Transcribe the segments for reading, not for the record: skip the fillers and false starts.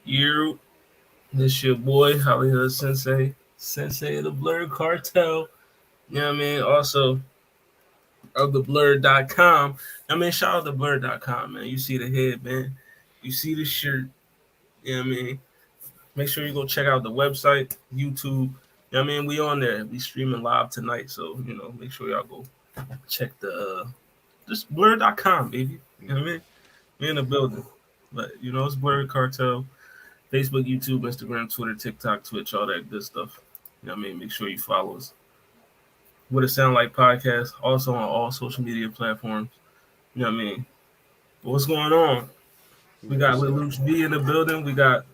You, this your boy Hollywood Sensei, Sensei of the Blur Cartel. You know what I mean? Also of the blur.com. I mean, shout out to blur.com, man. You see the head, man. You see the shirt. You know what I mean? Make sure you go check out the website, YouTube. You know what I mean? We on there. We streaming live tonight. So, make sure y'all go check the just blur.com, baby. You know what I mean? We in the building. But it's Blur Cartel. Facebook, YouTube, Instagram, Twitter, TikTok, Twitch, all that good stuff. You know what I mean? Make sure you follow us. What it sound like podcast, also on all social media platforms. You know what I mean? But what's going on? We got What's up? Lelouch V in the building. We got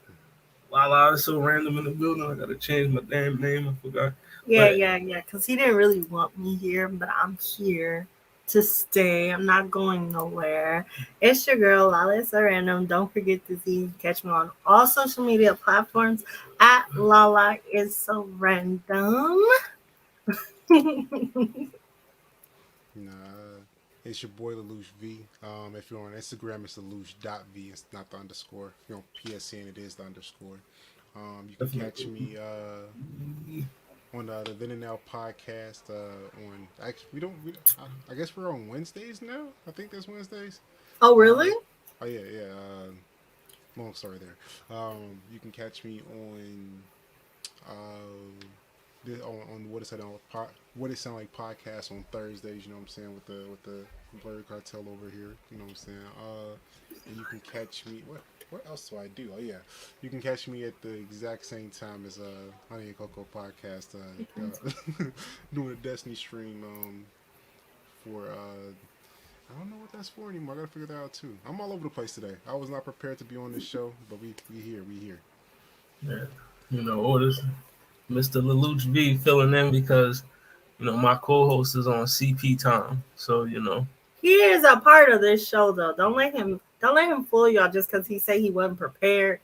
Lala is so random in the building. I gotta change my damn name. I forgot. Yeah, But yeah, yeah. Because he didn't really want me here, but I'm here to stay. I'm not going nowhere. It's your girl, Lala is so random. Don't forget to catch me on all social media platforms at Lala is so random. Nah, it's your boy Lelouch V. If you're on Instagram, it's Lelouch.v. It's not the underscore. If you're on PSN, it is the underscore. You can catch me on the Then and Now podcast. On actually, I guess we're on Wednesdays now. I think there's Wednesdays. Oh, Uh, really? oh yeah, yeah. Long story there. You can catch me on on what it sound like podcast on Thursdays. You know what I'm saying, with the Blurry Cartel over here. You know what I'm saying. And you can catch me. What else do I do? Oh yeah, you can catch me at the exact same time as Honey and Cocoa podcast. Doing a Destiny stream for I don't know what that's for anymore. I gotta figure that out too. I'm all over the place today. I was not prepared to be on this show, but we here. yeah, orders. Mr. Lelouch V filling in because my co-host is on CP time. So He is a part of this show, though. Don't let him fool y'all just because he said he wasn't prepared.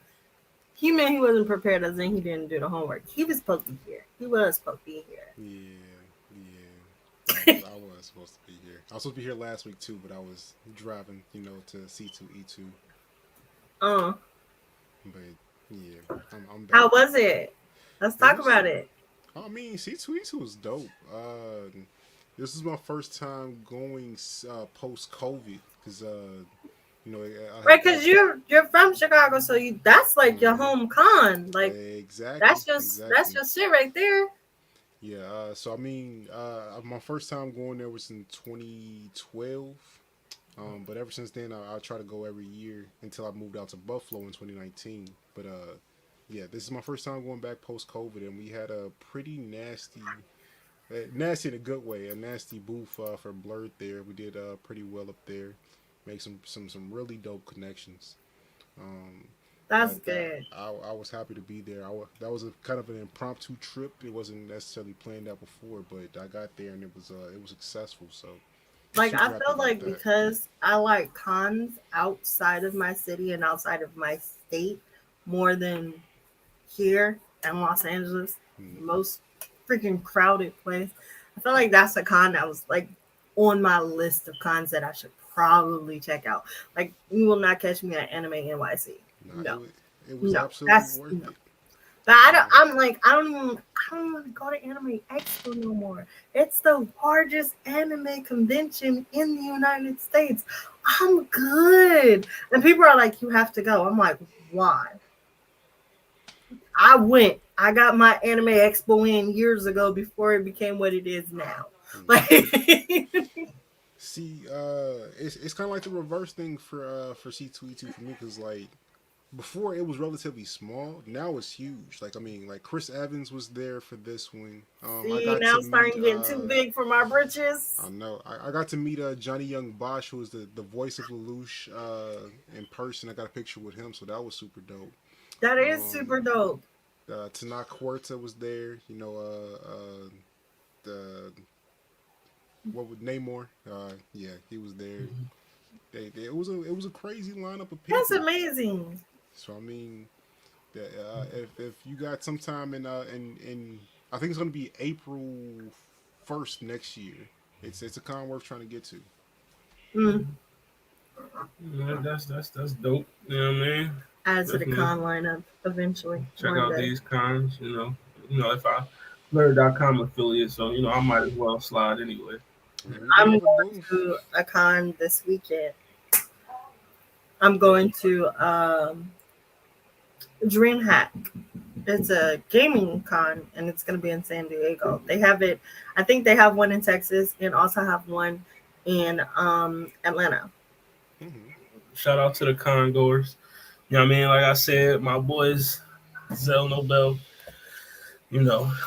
He meant he wasn't prepared as in he didn't do the homework. He was supposed to be here. He was supposed to be here. Yeah. I was supposed to be here. I was supposed to be here last week too, but I was driving, to C2E2. Uh, But yeah, I'm how back. was it? Let's It talk was. about it. I mean, C2E2 was dope. This is my first time going post COVID because I Right, had because got. you're from Chicago, so that's like your Mhm. home con. Like Exactly, that's exactly. your shit right there. Yeah. So I mean, my first time going there was in 2012. But ever since then, I try to go every year until I moved out to Buffalo in 2019. But yeah, this is my first time going back post COVID, and we had a pretty nasty in a good way, a nasty booth for Blurred there. We did pretty well up there, make some really dope connections. Um, That's that good. I was happy to be there. That was a kind of an impromptu trip. It wasn't necessarily planned out before, but I got there and it was successful. So Like I super happy feel about like that. because I like cons outside of my city and outside of my state more than here in Los Angeles, Mm. the most freaking crowded place. I feel like that's a con that was like on my list of cons that I should probably check out. Like you will not catch me at Anime NYC. Nah, No, it was no, absolutely that's worth no. it. But I don't. Uh, I'm like I don't even want to go to Anime Expo no more. It's the largest anime convention in the United States. I'm good, and people are like, you have to go. I'm like, why? I went. I got my Anime Expo in years ago before it became what it is now. Like, See, it's kind of like the reverse thing for C2E2 for me because like before it was relatively small. Now it's huge. Like I mean, like Chris Evans was there for this one. I see, got now to it's meet. starting to get too big for my britches. I know. I got to meet Johnny Young Bosch, who was the voice of Lelouch in person. I got a picture with him, so that was super dope. That is super Um, dope. Tanaka Huerta was there. The what would Namor? Yeah, he was there. It was a crazy lineup of That's people. amazing. So I mean, if you got some time in I think it's gonna be April 1st next year. It's a con worth trying to get to. Mm. yeah, that's dope. You know what I mean? add to the Definitely con lineup eventually check one out day. these cons. If I Blur.com affiliate, so I might as well slide anyway. There we go I'm with going Boom. to a con this weekend. I'm going to DreamHack. It's a gaming con, and it's going to be in San Diego. They have it. I think they have one in Texas, and also have one in Atlanta. Mm-hmm. Shout out to the con goers. You know what I mean? Like I said, my boys, Zell Nobel,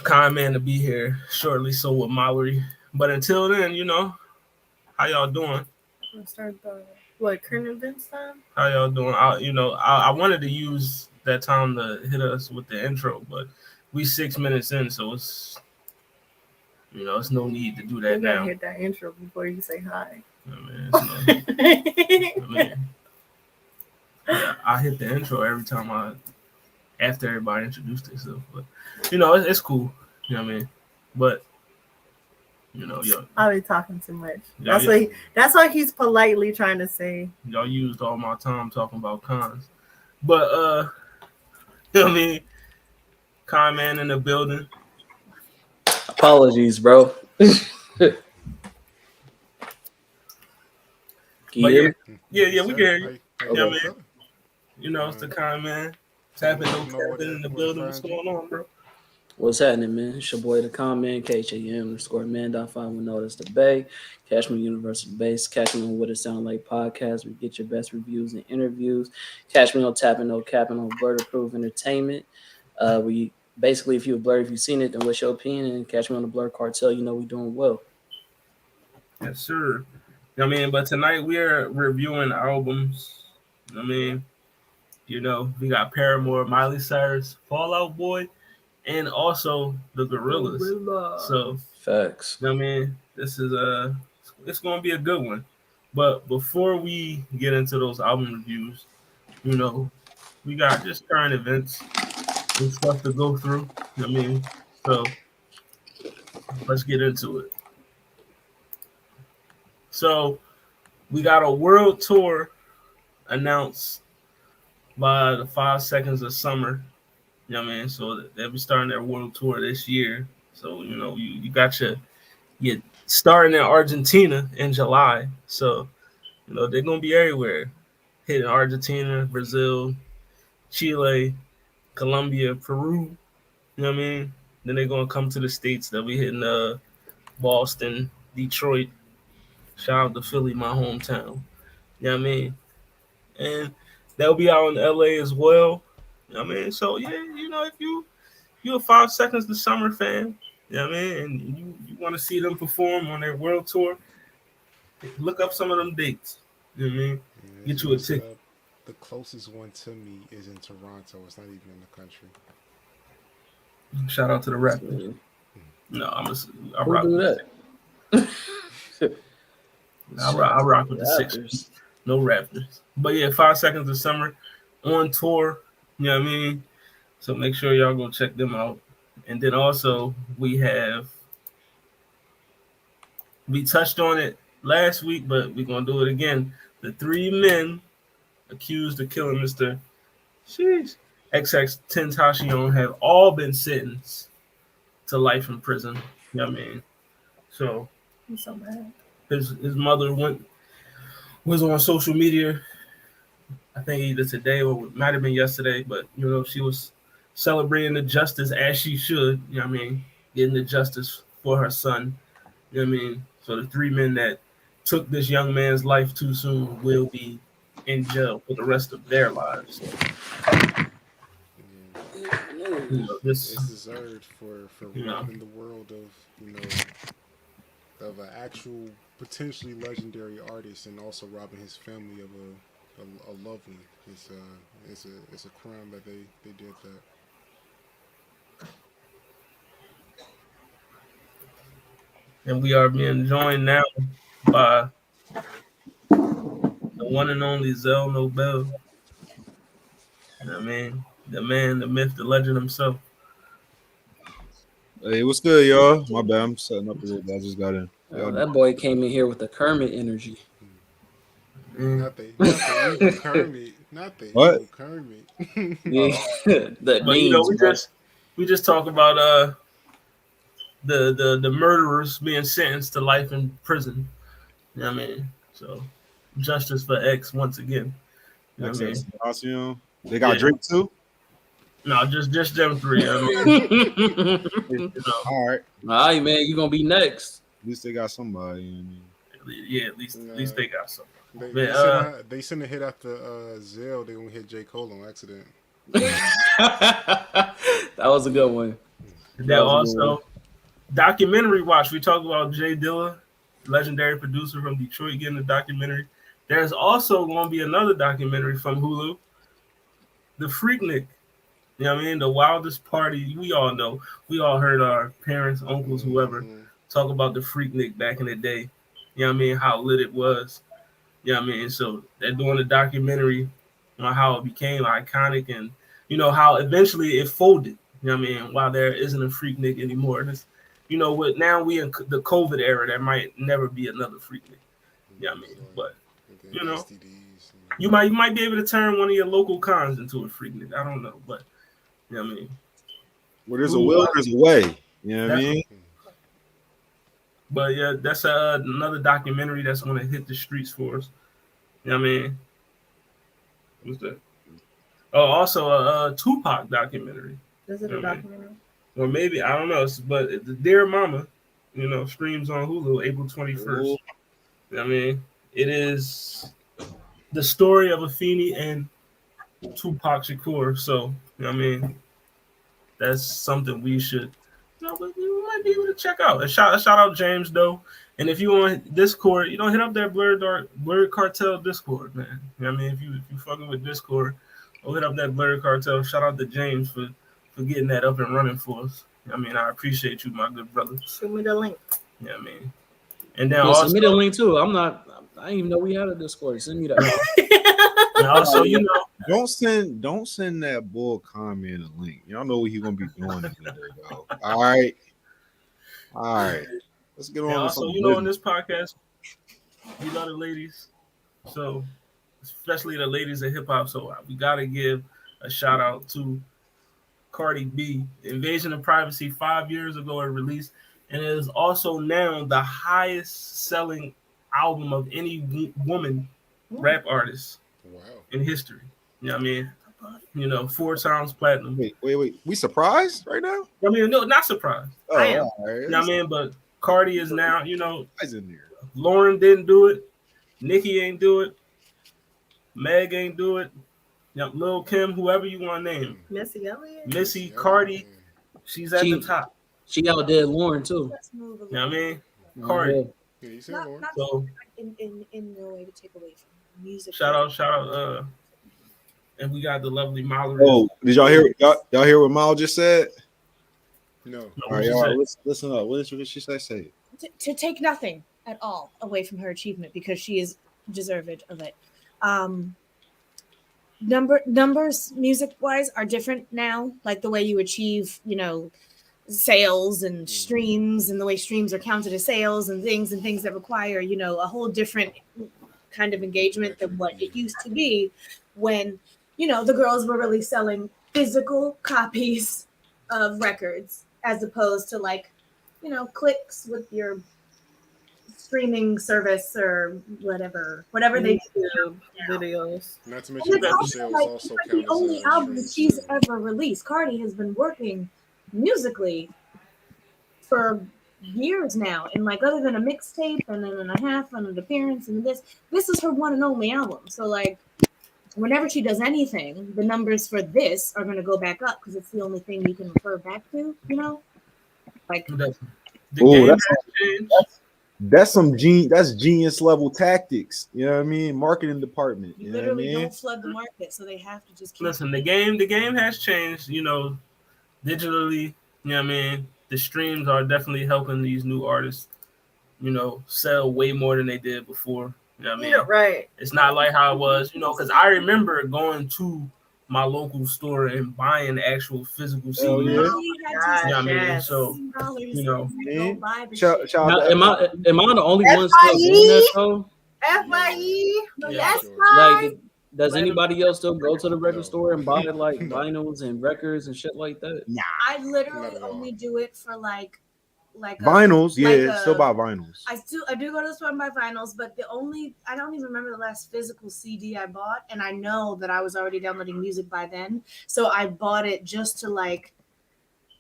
con man to be here shortly. So with Miley. But until then, how y'all doing? Let's start the current events time. How y'all doing? I wanted to use that time to hit us with the intro, but we 6 minutes in, so it's no need to do You that gotta now. hit that intro before you say hi. I hit the intro every time after everybody introduced themselves, but it's cool. You know what I mean? But I'll be talking too much. Yeah, That's what he's politely trying to say. y'all used all my time talking about cons, but you know what I mean? Con man in the building. Apologies, bro. But Yeah. yeah, we can hear you. How Yeah, doing, man. fella? It's the con man. Tapping no tapping in the building. What's find going on, bro? What's happening, man? It's your boy, the comment, KHAM_man.510. That's the Bay. Catch me on Universal Base. Catch me on What It Sound Like podcast. We get your best reviews and interviews. Catch me on Tapping No Capping on Blur Approved Entertainment. We basically, if you're Blur, if you've seen it, then what's your opinion? And catch me on the Blur Cartel. We doing well. Yes, sir. But tonight we are reviewing albums. We got Paramore, Miley Cyrus, Fall Out Boy, and also the Gorillaz. So, Facts. this is it's gonna be a good one. But before we get into those album reviews, we got just current events and stuff to go through. So let's get into it. So we got a world tour announced by the 5 Seconds of Summer. So they'll be starting their world tour this year. So, you got your starting in Argentina in July. So, they're going to be everywhere. Hitting Argentina, Brazil, Chile, Colombia, Peru. Then they're going to come to the States. They'll be hitting Boston, Detroit. Shout out to Philly, my hometown. And they'll be out in LA as well. So yeah, if you're a 5 Seconds to Summer fan, and you want to see them perform on their world tour, look up some of them dates. Get you a ticket. The closest one to me is in Toronto. It's not even in the country. Shout out to the Raptors. No, I rock do with that. I rock with the Sixers. No Raptors. But yeah, 5 Seconds of Summer on tour. So make sure y'all go check them out. And then also we touched on it last week, but we're gonna do it again. The 3 men accused of killing Mr. XX Tentacion have all been sentenced to life in prison. So I'm so mad. his mother was on social media, I think either today or it might have been yesterday, but she was celebrating the justice as she should, getting the justice for her son. So the 3 men that took this young man's life too soon will be in jail for the rest of their lives. It's deserved for robbing the world of an actual potentially legendary artist, and also robbing his family of a loved one. It's a crime that they did that. And we are being joined now by the one and only Zell Nobel. The man, the myth, the legend himself. Hey, what's good, y'all? My bad, I'm setting up a little bit. I just got in. That boy came in here with the Kermit energy. Not the evil Kermit. Not the What? evil Kermit. Yeah, that But you know, means we just talk about the murderers being sentenced to life in prison. You know what I mean? So justice for X once again. You know what I mean? XXXTentacion. They got Yeah. Drake too. No, just them three. I mean, you know, All right. all right, man, you gonna be next. At least they got somebody. You know what I mean? yeah, at least they got something. They send a hit after Zell. They gonna hit J. Cole on accident. That was a good one. Then also documentary watch. We talked about Jay Dilla, legendary producer from Detroit, getting a documentary. There's also going to be another documentary from Hulu, The Freaknik. You know what I mean? The wildest party. We all know. We all heard our parents, uncles, whoever talk about the Freaknik back in the day. You know what I mean? How lit it was. You know what I mean? So they're doing a documentary on how it became iconic and, you know, how eventually it folded. You know what I mean? While there isn't a Freaknik anymore. And it's, you know what? Now we in the COVID era. There might never be another Freaknik. You know what I mean? But, you know, you might be able to turn one of your local cons into a Freaknik. I don't know. But, you know what I mean? Well, there's a will, there's a way. You know what I mean? But yeah, that's another documentary that's going to hit the streets for us. You know what I mean? What's that? Oh, also a Tupac documentary. Is it a documentary? Or maybe, I don't know. But the Dear Mama, you know, streams on Hulu April 21st. You know what I mean? It is the story of Afeni and Tupac Shakur. So, you know what I mean? That's something we should, you know, we might be able to check out. And shout out James Doe. And if you want Discord, you know, hit up that Blurred Cartel Discord, man. You know what I mean? If you fucking with Discord, go hit up that Blurred Cartel. Shout out to James for getting that up and running for us. I mean, I appreciate you, my good brother. Show me the link. Yeah, I mean. And then also, send me the link too. I didn't even know we had a Discord. Send me that. And also, you know, don't send that bull comment a link. Y'all know what he's gonna be doing in there, though. All right. Let's get on. And also, you know, in this podcast, we love the ladies, so especially the ladies of hip hop. So we gotta give a shout out to Cardi B. Invasion of Privacy 5 years ago it released, and it is also now the highest selling album of any woman rap artist in history. You know what I mean? You know, 4 times platinum. Wait. We surprised right now? I mean, no, not surprised. Oh, I am. right. You know what I mean? But Cardi is now, you know, in there. Lauren didn't do it. Nicki ain't do it. Meg ain't do it. Yep, Lil Kim, whoever you want to name. Missy Elliott. Missy, Cardi, she's at the top. She outdid Lauren too. Let's move a You know what I mean? Yeah. Cardi. Yeah, you said Not, Lauren. not So in no way to take away from music. shout out. And we got the lovely Miley. Oh, did y'all hear? Y'all hear what Mal just said? No. No, All right, she y'all, said- listen up. What did she say? Say it. To take nothing at all away from her achievement because she is deserved of it. Numbers music wise are different now, like the way you achieve, you know, sales and streams and the way streams are counted as sales and things that require, you know, a whole different kind of engagement than what it used to be when, you know, the girls were really selling physical copies of records as opposed to like, you know, clicks with your streaming service or whatever they do. Videos. Not to And mention it's that also sales like also it's the count only as album streams, she's too. ever released. Cardi has been working musically for years now, and like other than a mixtape and then a half and an appearance and this is her one and only album. So like whenever she does anything, the numbers for this are going to go back up because it's the only thing you can refer back to, you know, like The Ooh, game that's- has changed. That's genius level tactics. You know what I mean? Marketing department. you You know what I literally mean? don't flood the market, so they have to just keep Listen, the game has changed, you know, digitally. You know what I mean? The streams are definitely helping these new artists, you know, sell way more than they did before. You know what I mean? Yeah, right. It's not like how it was, you know, because I remember going to my local store and buying actual physical CDs. Hell yeah. Gosh, Yeah, I mean, yes. so, you know, Shout Now, out am I the only one still FIE? doing that though? FIE. Yeah, That's sure. fine. Like Does anybody else still go to the record No. store and buy like No. vinyls and records and shit like that? I literally Not at all. only do it for like Vinyls, yeah, like still buy vinyls. I do go to the store and buy vinyls, but I don't even remember the last physical CD I bought, and I know that I was already downloading music by then, so I bought it just to like,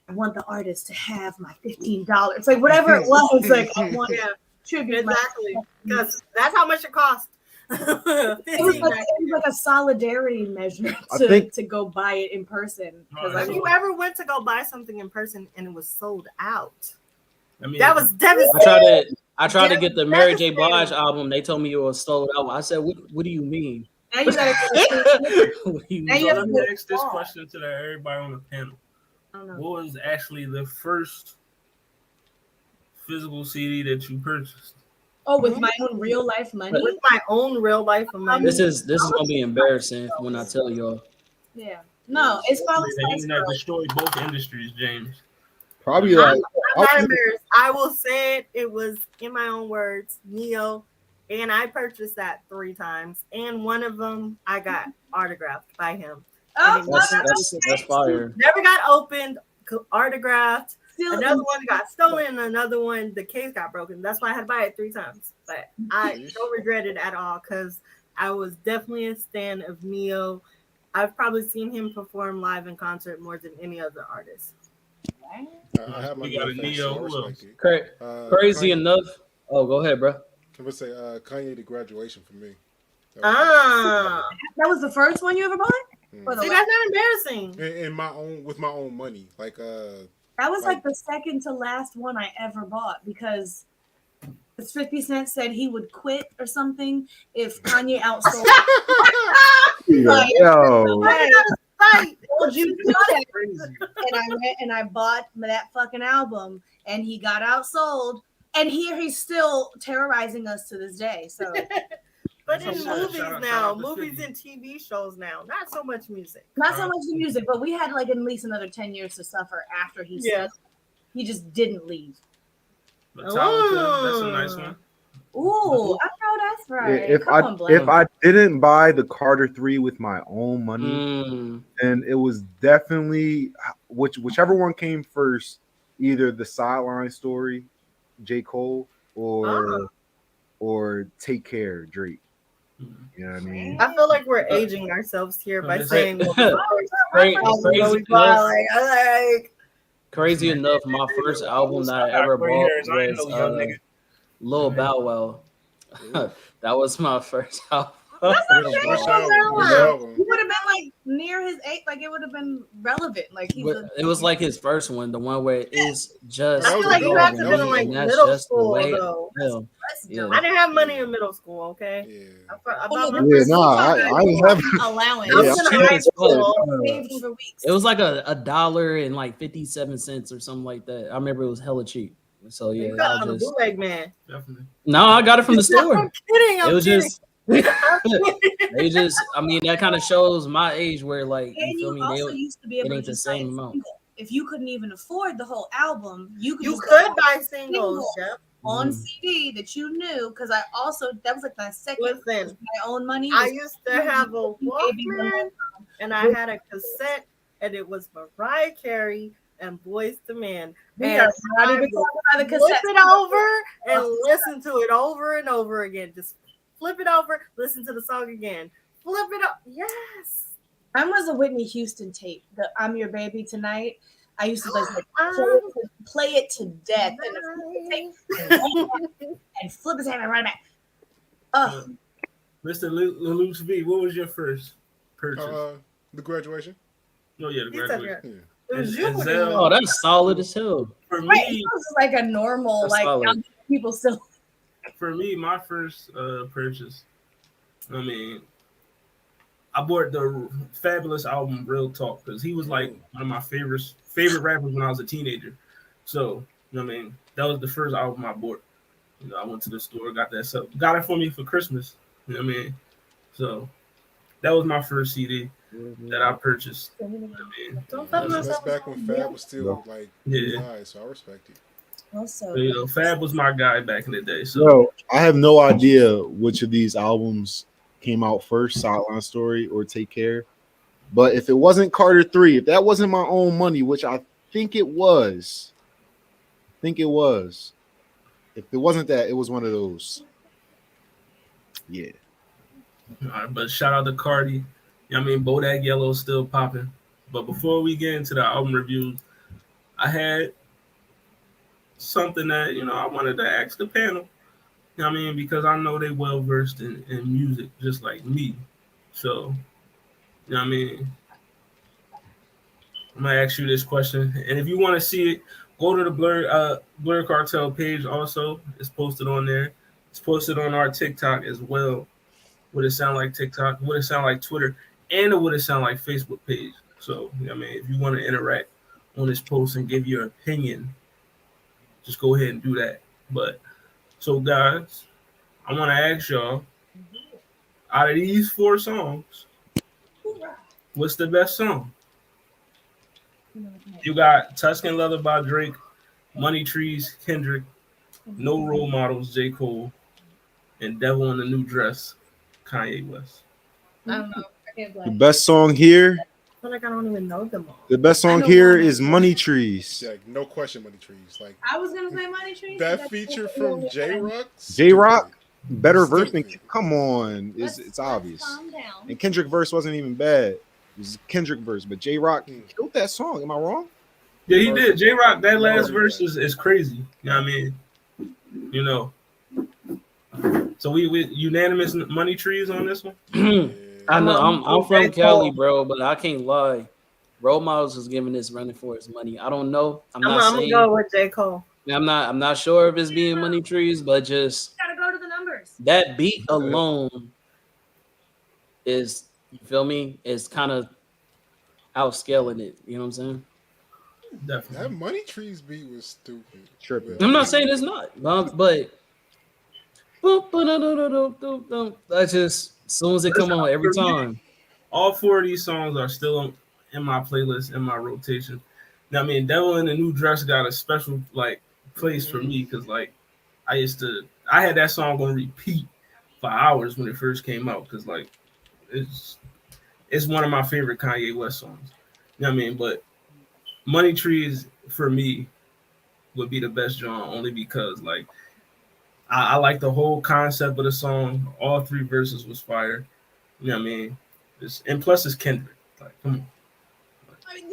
I want the artist to have my $15, like whatever it was, like I want to tribute Exactly, because that's how much it cost. It was like a solidarity measure to go buy it in person. Have you ever went to go buy something in person and it was sold out? I mean, That was devastating. I tried to get the Mary J. Blige album. They told me it was sold out. I said, "What do you mean?" Now you gotta What do you Now mean? you have let to me go ask this far. question to everybody on the panel. I don't know. What was actually the first physical CD that you purchased? Oh, with my own real life money. With my own real life money. This is gonna be embarrassing when I tell y'all. Yeah. No, it's probably The internet destroyed both industries, James. Probably like I'm not embarrassed. I will say it. It was, in my own words, Neo, and I purchased that 3 times, and one of them I got autographed by him. Oh, That's fire. Never got opened, autographed. still Another one got stolen, and another one the case got broken. That's why I had to buy it 3 times. But I don't regret it at all because I was definitely a stan of Neo. I've probably seen him perform live in concert more than any other artist. I have my We got a facts, Neo, so I who respect it. Crazy Kanye, enough. Oh, go ahead, bro. I would say Kanye the Graduation for me. Ah, that was the first one you ever bought? Or the see, last? that's not embarrassing. in my own with my own money, like That was like the second to last one I ever bought because 50 Cent said he would quit or something if Kanye outsold. yo, Right. Told you to do that. And I went and I bought that fucking album, and he got outsold. And here he's still terrorizing us to this day. So, But in Shout out- movies shout out now, to movies 50. and TV shows now, not so much music. not so much the music, but we had like at least another 10 years to suffer after he said he just didn't leave. Metallica, that's a nice one. Ooh, I know that's right. if I didn't buy the Carter 3 with my own money, then it was definitely whichever one came first, either the Sideline Story, J. Cole, or Take Care, Drake. You know what I mean? I feel like we're aging ourselves here by Is saying it- Crazy enough, my first album that I ever bought was Lil Bow Wow. That was my first album. He would have been like near his age, like it would have been relevant. Like It was like his first one, the one where it's just. I feel like you dog have to and been in me, like and that's middle just the school way I though. feel. Yeah. I didn't have money in middle school, okay? Yeah. I bought my Yeah, first nah, I didn't have. allowance. I Yeah, was in cheap high as fuck. school. Saved for weeks. It was like $1 and like 57 cents or something like that. I remember it was hella cheap. So yeah, You got I on a just bootleg, man. Definitely. no, I got it from the I'm store. kidding. I'm It was kidding. just they just. I mean, that kind of shows my age where like And you feel you me. also They, used to be it able to ain't the just buy a same amount. single. If you couldn't even afford the whole album, you could You just could buy buy singles, Jeff. on Mhm. CD that you knew, because I also that was like my second Listen, my own money. I was- used to have a Walkman, and I had a cassette, and it was Mariah Carey and Boyz II Men. we And are not I even would talking about the flip cassette. it over and listen to it over and over again. Just flip it over, listen to the song again. Flip it up. Yes. Mine was a Whitney Houston tape. The "I'm Your Baby Tonight." I used to like play it to death and flip his hand and run it back. Oh, Mr. Luce V, what was your first purchase? The Graduation. Oh yeah, the He said graduation. Yeah. it was And- you. and with Zell- the- Oh, that's solid as hell. For right. me, It was like a normal, That's like solid. people still. my first purchase. I mean, I bought the Fabulous album, Real Talk, because he was like one of my favorite rappers when I was a teenager. So, you know what I mean, that was the first album I bought. You know, I went to the store, got that stuff, got it for me for Christmas. You know what I mean? So that was my first CD that I purchased. You know what I mean? Don't fuck That's myself. back when Fab was still like Yeah. high, so I respect it. Also, So, you know, Fab was my guy back in the day. So No, I have no idea which of these albums came out first, Sideline Story or Take Care. But if it wasn't Carter 3, if that wasn't my own money, which I think it was, if it wasn't that, it was one of those. Yeah. All right, but shout out to Cardi. I mean, Bodak Yellow's still popping. But before we get into the album reviews, I had something that, I wanted to ask the panel. I mean, because I know they well versed in music, just like me. So, I mean, I'm gonna ask you this question, and if you want to see it, go to the Blur Cartel page. Also, it's posted on there. It's posted on our TikTok as well. Would it sound like TikTok? Would it sound like Twitter? And it would it sound like Facebook page? So, I mean, if you want to interact on this post and give your opinion, just go ahead and do that. But so, guys, I want to ask y'all, out of these 4 songs, what's the best song? You got Tuscan Leather by Drake, Money Trees, Kendrick, No Role Models, J. Cole, and Devil in the New Dress, Kanye West. I don't know. The best song here. I feel like I don't even know them all. The best song here is Money Trees. Yeah, no question, Money Trees. Like I was gonna say Money Trees. that feature from J-Rock. J-Rock, better verse Stupid. than come on. It's obvious. And Kendrick verse wasn't even bad. It was Kendrick verse, but J-Rock killed that song. Am I wrong? Yeah, he did. J-Rock, that last verse is crazy. You know what I mean? So we unanimous Money Trees on this one? I know I'm from Cali, bro, but I can't lie. Role Models is giving this running for his money. I don't know. I'm gonna go with J. Cole. I'm not sure if it's being Money Trees, but just Gotta go to the numbers. that beat alone is, you feel me? Is kind of outscaling it. You know what I'm saying? Definitely. That Money Trees beat was stupid. Tripping. I'm not saying it's not, but that's just as soon as it come on every time. All 4 of these songs are still in my playlist, in my rotation. Now, I mean, Devil in the New Dress got a special place for me because I had that song on repeat for hours when it first came out because it's one of my favorite Kanye West songs. You know what I mean? But Money Trees for me would be the best genre only because I like the whole concept of the song. All 3 verses was fire. You know what I mean? And plus it's Kendrick. Come on. I mean,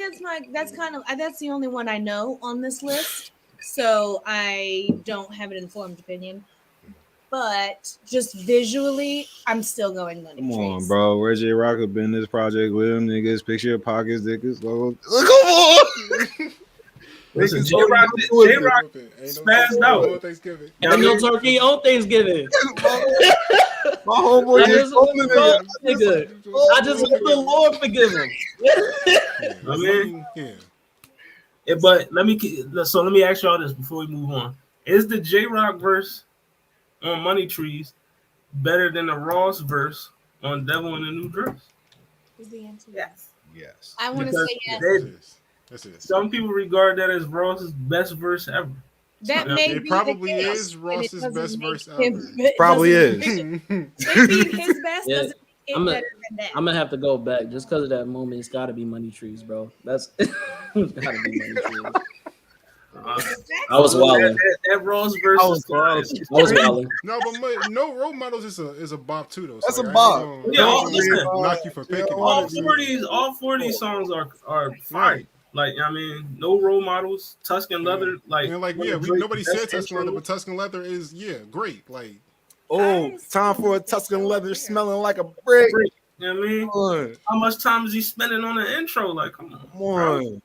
that's the only one I know on this list, so I don't have an informed opinion. But just visually, I'm still going Money Trees. Come on, bro. Where's J-Rock have been in this project with him? Niggas, picture your pockets, niggas. Come on. Listen, J-Rock spazzed out. Ain't no turkey on Thanksgiving. My homeboy just told me that. I just hope the Lord forgive him. I mean, but let me ask y'all this before we move on: is the J-Rock verse on Money Trees better than the Ross verse on Devil in the New Dress? Is the answer Yes? I want to say yes. Some people regard that as Ross's best verse ever. That may be probably the case, is Ross's best verse him- ever. Probably is. Maybe his best Yeah, doesn't make it better than that. I'm gonna have to go back just because of that moment. It's got to be Money Trees, bro. That's it's got to be Money Trees. I was wilding. That Ross verse is wilding. No, but No Role Models is a bop too, though. That's so a bop. Knock you for picking. All 4 of these songs are fire. I mean, No Role Models, Tuscan Leather, nobody said Tuscan Leather, but Tuscan Leather is great. Time for a Tuscan Leather smelling like a brick. You know what I mean? How much time is he spending on the intro? Come on.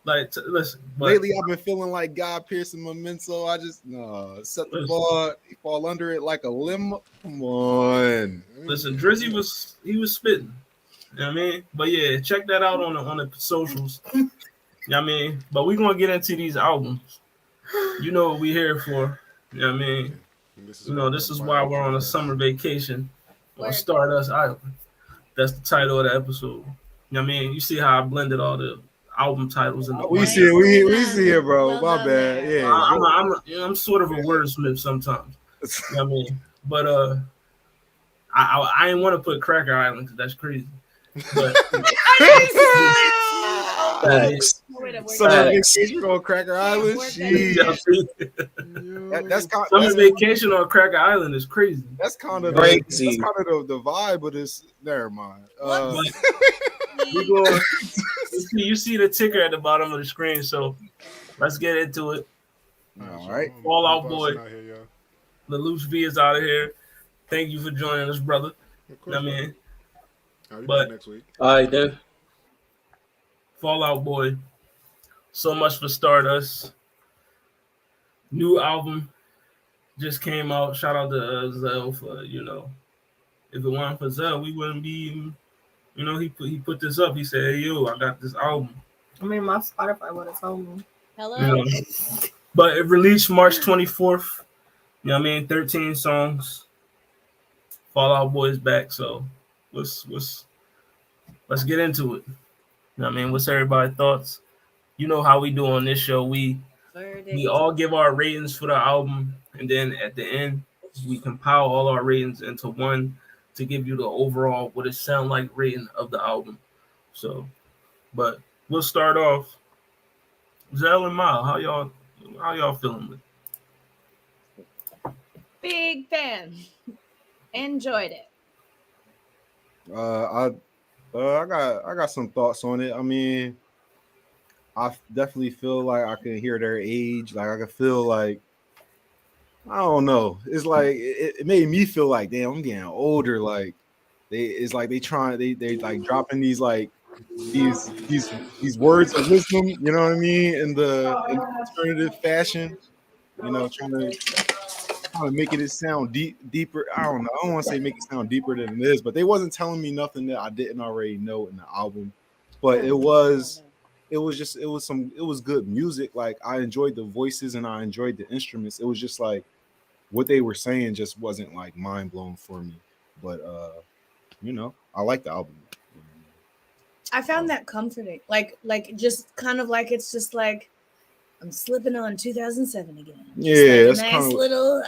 Listen. Lately, I've been feeling like God piercing Memento. I just set the bar, fall under it like a limb. Come on. Listen, Drizzy was spitting. You know what I mean? But yeah, check that out on the socials. You know what I mean? But we're gonna get into these albums. You know what we're here for. You know what I mean? This is why we're on a summer vacation on Stardust Island. That's the title of the episode. You know what I mean? You see how I blended all the album titles in the we see it, bro. My bad. Yeah. I'm sort of a wordsmith sometimes. You know what I mean? But I didn't want to put Cracker Island because that's crazy. But Facts. Summer vacation on Cracker Island. That's Summer vacation on Cracker Island is crazy. That's kind of Crazy. the vibe of this. Never mind. You see the ticker at the bottom of the screen, so let's get into it. All right. Fall Out Boy. The Loose V is out of here. Thank you for joining us, brother. I mean, but next week. All right, then. Fall Out Boy. So much for Stardust. New album just came out. Shout out to Zell for, if it weren't for Zell, we wouldn't be, he put this up. He said, hey, yo, I got this album. I mean, my Spotify would have told me. Hello. But it released March 24th. 13 songs. Fall Out Boy's back, so let's get into it. What's everybody's thoughts? You know how we do on this show. We all give our ratings for the album, and then at the end, we compile all our ratings into one to give you the overall what it sound like rating of the album. So, but we'll start off. Zell and Mile, how y'all feeling with it? Big fan. Enjoyed it. I got some thoughts on it. I mean, I definitely feel like I can hear their age. Like I can feel like, I don't know. It's like it made me feel like, damn, I'm getting older. Like they like dropping these like these words of wisdom. You know what I mean? In the alternative fashion. Trying to make it sound deeper. I don't know. I don't want to say make it sound deeper than it is, but they wasn't telling me nothing that I didn't already know in the album. But it was good music. Like I enjoyed the voices and I enjoyed the instruments. It was just like what they were saying just wasn't like mind blowing for me. But I like the album. I found that comforting. Like just kind of like it's just like I'm slipping on 2007 again. Yeah, that's nice little,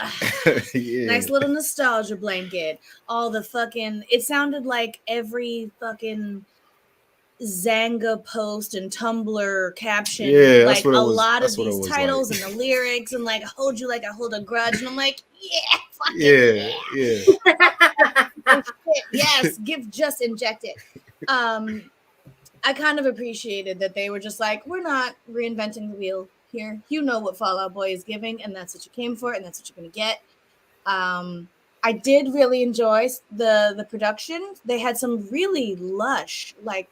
nice little nostalgia blanket. All the fucking. It sounded like every fucking Zanga post and Tumblr caption. Yeah, like that's what a it was. lot That's of these titles like. And the lyrics and like hold you like I hold a grudge and I'm like yeah. Yes, just inject it. I kind of appreciated that they were just like, we're not reinventing the wheel here. You know what Fall Out Boy is giving, and that's what you came for, and that's what you're going to get. I did really enjoy the production. They had some really lush, like,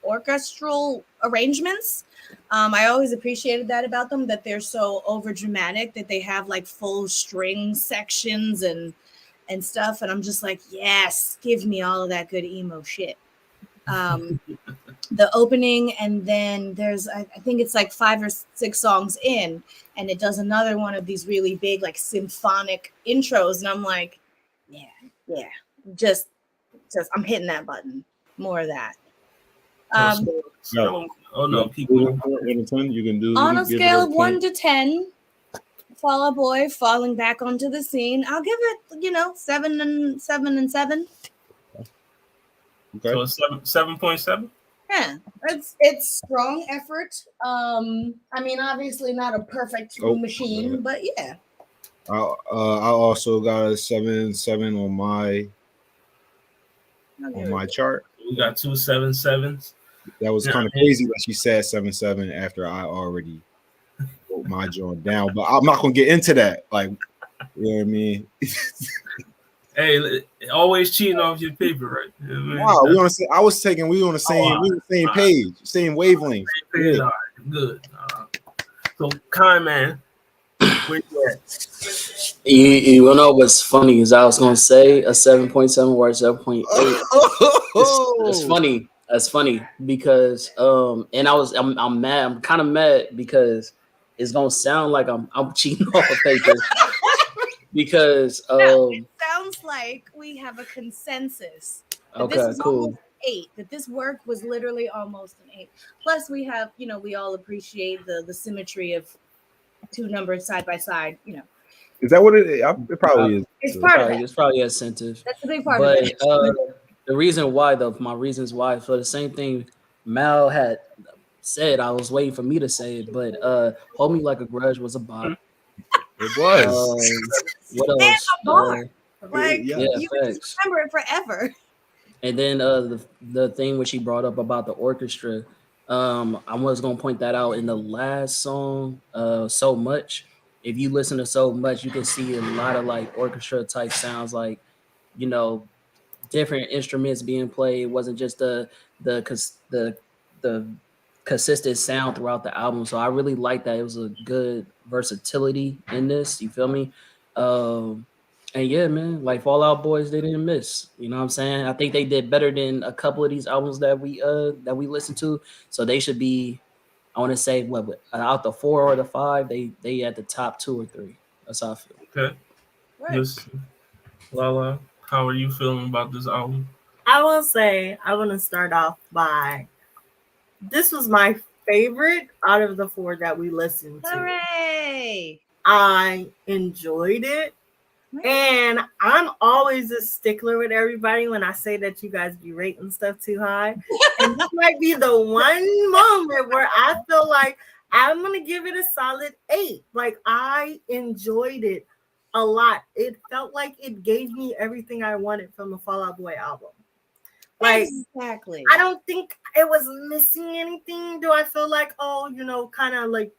orchestral arrangements. I always appreciated that about them, that they're so over dramatic, that they have, like, full string sections and stuff, and I'm just like, yes, give me all of that good emo shit. The opening, and then there's I think it's like 5 or 6 songs in, and it does another one of these really big like symphonic intros, and I'm like, yeah, just I'm hitting that button. More of that. Keep going. You can do on a scale of 1 to 10. Fall Out Boy falling back onto the scene. I'll give it, 7 and 7. Okay. So it's 7.7. Yeah, it's strong effort. I mean, obviously not a perfect machine, but yeah. I also got a 7.7 on my chart. We got 2 7.7s. That was kind of crazy that she said 7.7 after I already wrote my joint down, but I'm not gonna get into that. Like, you know what I mean? Hey, always cheating off your paper, right? You know what I mean? Wow, we on the same page, same wavelength. Yeah. All right, good. So, Kind Man, where you at? You know what's funny is I was gonna say a 7.7 or a 7.8. It's funny. That's funny because and I'm mad. I'm kind of mad because it's gonna sound like I'm cheating off of paper. Because it sounds like we have a consensus. Okay, this is cool. Almost 8. That this work was literally almost an 8. Plus, we have, we all appreciate the symmetry of 2 numbers side by side. Is that what it is? It probably is. It's part of it. It's probably incentive. That's a big part But of it. the reason why, though, my reasons why, for the same thing Mal had said, I was waiting for me to say it, but Hold Me Like a Grudge was a bop. It was. What And else? a bar. Like yeah, you can just remember it forever. And then the thing which he brought up about the orchestra, I was gonna point that out in the last song, So Much. If you listen to So Much, you can see a lot of like orchestra type sounds, like, you know, different instruments being played. It wasn't just the consistent sound throughout the album. So I really like that. It was a good versatility in this. You feel me? And yeah, man, like Fall Out Boys, they didn't miss. You know what I'm saying? I think they did better than a couple of these albums that we listened to. So they should be, I want to say, what, out the 4 or the 5, they at the top 2 or 3. That's how I feel. Okay. Right. Yes. Lala, how are you feeling about this album? I will say, I want to start off by, this was my favorite out of the 4 that we listened to. Hooray! I enjoyed it. And I'm always a stickler with everybody when I say that you guys be rating stuff too high. And this might be the one moment where I feel like I'm going to give it a solid 8. Like, I enjoyed it a lot. It felt like it gave me everything I wanted from a Fall Out Boy album. Like, exactly. I don't think it was missing anything. Do I feel like, oh, you know, kind of like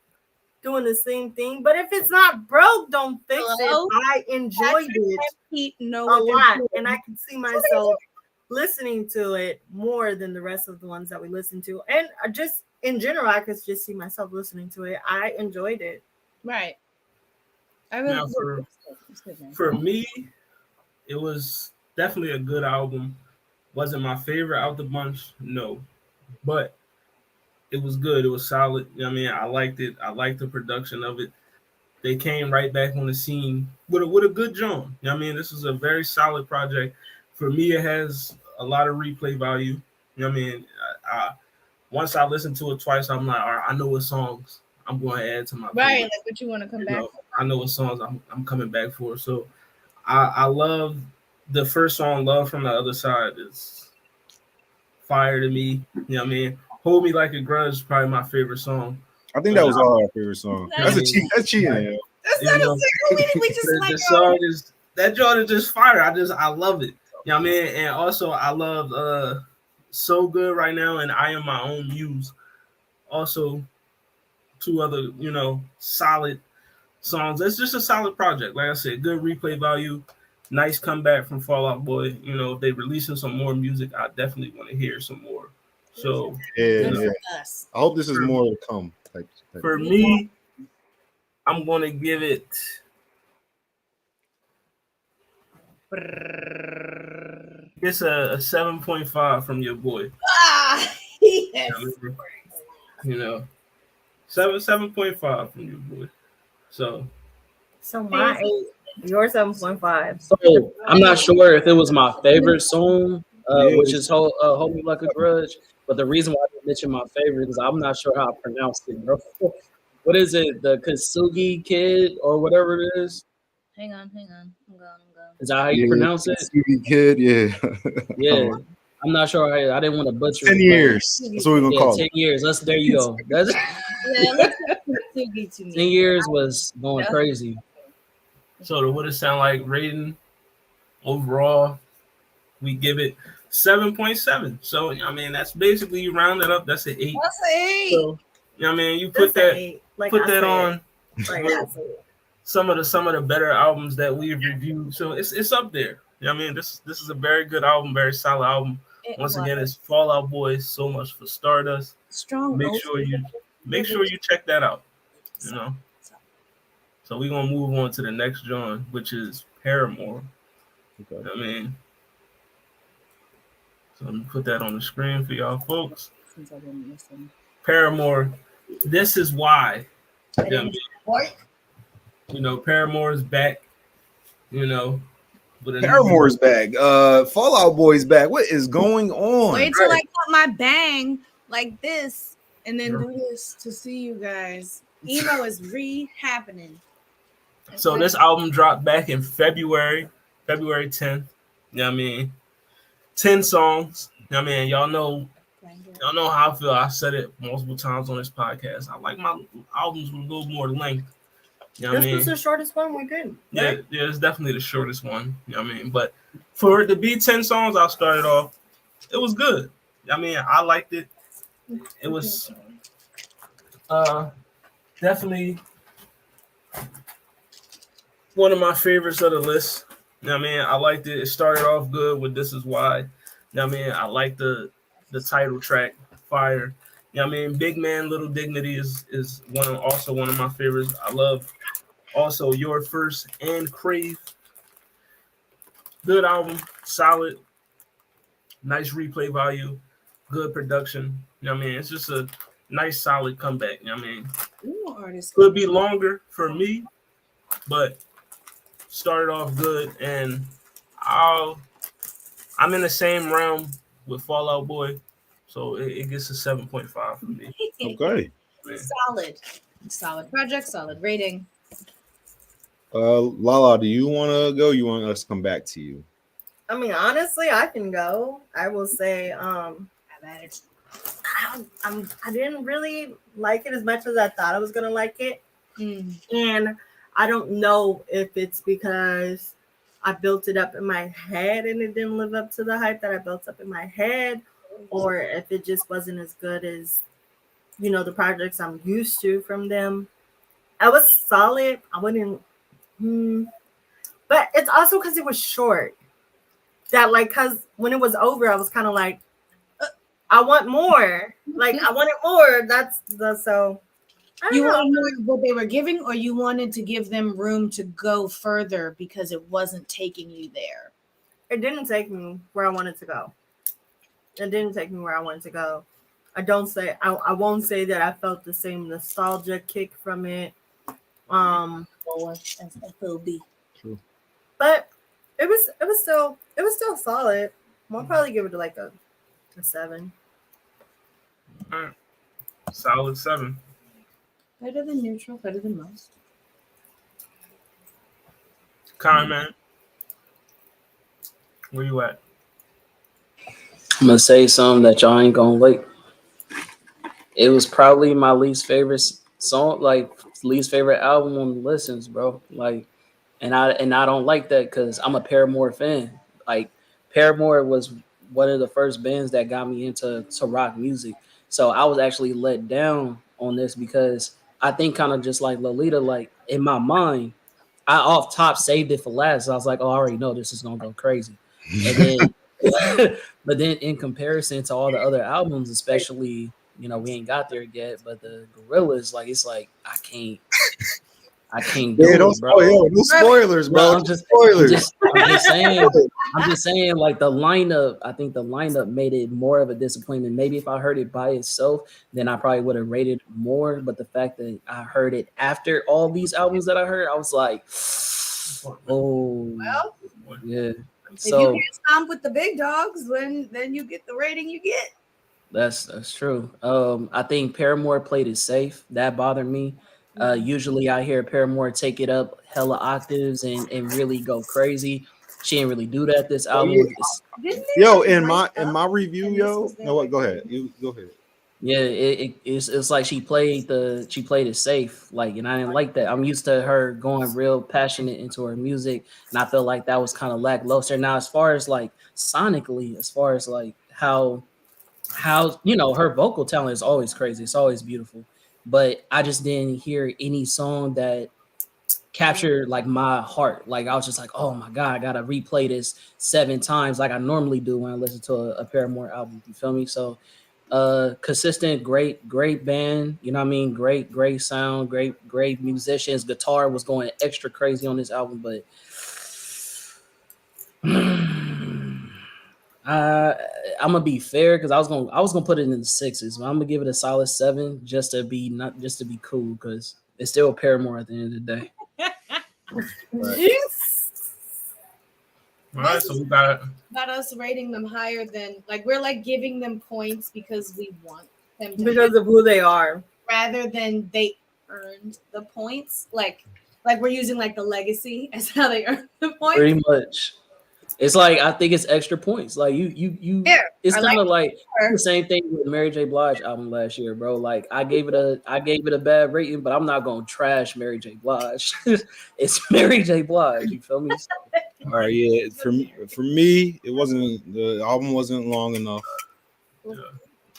doing the same thing? But if it's not broke, don't fix it. I enjoyed it a lot, and I can see myself listening to it more than the rest of the ones that we listened to. And just in general, I could just see myself listening to it. I enjoyed it. Right. I really Now, for me, it was definitely a good album. Wasn't my favorite out the bunch, no, but it was good. It was solid. You know what I mean, I liked it. I liked the production of it. They came right back on the scene with a good joint. You know what I mean, this was a very solid project. For me, it has a lot of replay value. You know what I mean? Once I listen to it twice, I'm like, all right, I know what songs I'm going to add to my right, like what you want to come back for. I know what songs I'm coming back for. So I love the first song, Love from the Other Side, is fire to me. You know what I mean? Hold Me Like a Grudge is probably my favorite song. I think that was all our favorite song. That's cheating. That's cheating. That's not a single. We just the, like the song is, that joint is just fire. I love it. You know what I mean? And also I love So Good Right Now and I Am My Own Muse. Also 2 other, you know, solid songs. It's just a solid project. Like I said, good replay value. Nice comeback from Fall Out Boy. You know, if they releasing some more music, I definitely want to hear some more. So yeah. I hope this is more to come. For me, I'm gonna give it it's a 7.5 from your boy. Yes. You know, 7.5 from your boy. So my 8, your 7.5. So I'm not sure if it was my favorite song, which is Hold Me Like a Grudge. But the reason why I didn't mention my favorite is I'm not sure how I pronounced it, bro. What is it? The Kintsugi Kid or whatever it is? Hang on. I'm going. Is that how you pronounce it? Kintsugi Kid, yeah. I'm not sure. I didn't want to butcher 10 years. That's what we're going to call 10 years. There you go. That's 10 years was going crazy. So what it sound like rating overall, we give it 7.7. So I mean, that's basically, you round it up. That's an 8. That's an 8. So, you know what I mean, you put that on some of the better albums that we've reviewed. So it's up there. You know what I mean, this is a very good album, very solid album. Once again, it's Fall Out Boy, So Much for Stardust. Strong. Make sure you check that out. You know. So we're gonna move on to the next John, which is Paramore. Okay. You know what I mean, so let me put that on the screen for y'all folks. Since I didn't listen. Paramore, This Is Why. You know what I mean? You know, Paramore is back. You know, Paramore's back. Fall Out Boy's back. What is going on? Wait till I cut my bang like this and then do this to see you guys. Emo is happening. So this album dropped back in February 10th. You know what I mean? 10 songs. You know what I mean? Y'all know how I feel. I said it multiple times on this podcast. I like my albums with a little more length. You know what I This mean? was the shortest one we did. Right? Yeah, it's definitely the shortest one. You know what I mean? But for it to be 10 songs, I started off, it was good. I mean, I liked it. It was definitely one of my favorites of the list. You know what I mean? I liked it. It started off good with This Is Why. You know what I mean? I like the title track, Fire. You know what I mean? Big Man, Little Dignity is also one of my favorites. I love also Your First and Crave. Good album, solid, nice replay value, good production. You know what I mean? It's just a nice, solid comeback. You know what I mean? Ooh, artist. Could be longer for me, but started off good, and I'm in the same realm with Fall Out Boy, so it gets a 7.5 for me. Okay. Solid. Solid project, solid rating. Lala, do you want to go? You want us to come back to you? I mean, honestly, I can go. I will say, I didn't really like it as much as I thought I was gonna like it, and I don't know if it's because I built it up in my head and it didn't live up to the hype that I built up in my head, or if it just wasn't as good as, the projects I'm used to from them. I was solid. I wouldn't, but it's also because it was short. That because when it was over, I was kind of like, I want more. Like I wanted more. So. You wanted more of what they were giving, or you wanted to give them room to go further because it wasn't taking you there? It didn't take me where I wanted to go. I won't say that I felt the same nostalgia kick from it. SFOB. True. But it was still solid. I'll probably give it like a 7. All right. Solid 7. Better than neutral, better than most. Man, where you at? I'm gonna say something that y'all ain't gonna like. It was probably my least favorite song, like least favorite album on the listens, bro. Like, and I don't like that because I'm a Paramore fan. Like, Paramore was one of the first bands that got me into rock music. So I was actually let down on this because I think kind of just like Lolita, like in my mind, I off top saved it for last. So I was like, oh, I already know this is gonna go crazy. And then, but then in comparison to all the other albums, especially, we ain't got there yet, but the Gorillaz, like it's like I can't do it, bro. No spoilers, bro. I'm just saying, like the lineup, I think the lineup made it more of a disappointment. Maybe if I heard it by itself, then I probably would have rated more. But the fact that I heard it after all these albums that I heard, I was like, oh, well, yeah. So if you can't stomp with the big dogs, then you get the rating you get. That's true. I think Paramore played it safe. That bothered me. Usually I hear Paramore take it up hella octaves and really go crazy. She didn't really do that this album. In my review, no, what? Go ahead. You go ahead. Yeah, it's like she played it safe, like, and I didn't like that. I'm used to her going real passionate into her music, and I felt like that was kind of lackluster. Now, as far as like sonically, as far as like how her vocal talent is always crazy, it's always beautiful, but I just didn't hear any song that captured like my heart. Like I was just like, oh my god, I gotta replay this 7 times like I normally do when I listen to a Paramore album. You feel me? So consistent, great band, you know what I mean? Great sound, great musicians. Guitar was going extra crazy on this album, but I'm gonna be fair because I was gonna put it in the 6s, but I'm gonna give it a solid 7 just to be cool because it's still Paramore at the end of the day. All right, so we got about us rating them higher than like we're like giving them points because we want them to because of who they are, rather than they earned the points. Like Like we're using like the legacy as how they earn the points. Pretty much. It's like I think it's extra points. Like you. Yeah, It's kind of like her. the same thing with the Mary J. Blige album last year, bro. Like I gave it a bad rating, but I'm not gonna trash Mary J. Blige. It's Mary J. Blige. You feel me? All right, yeah. For me, it wasn't the album wasn't long enough.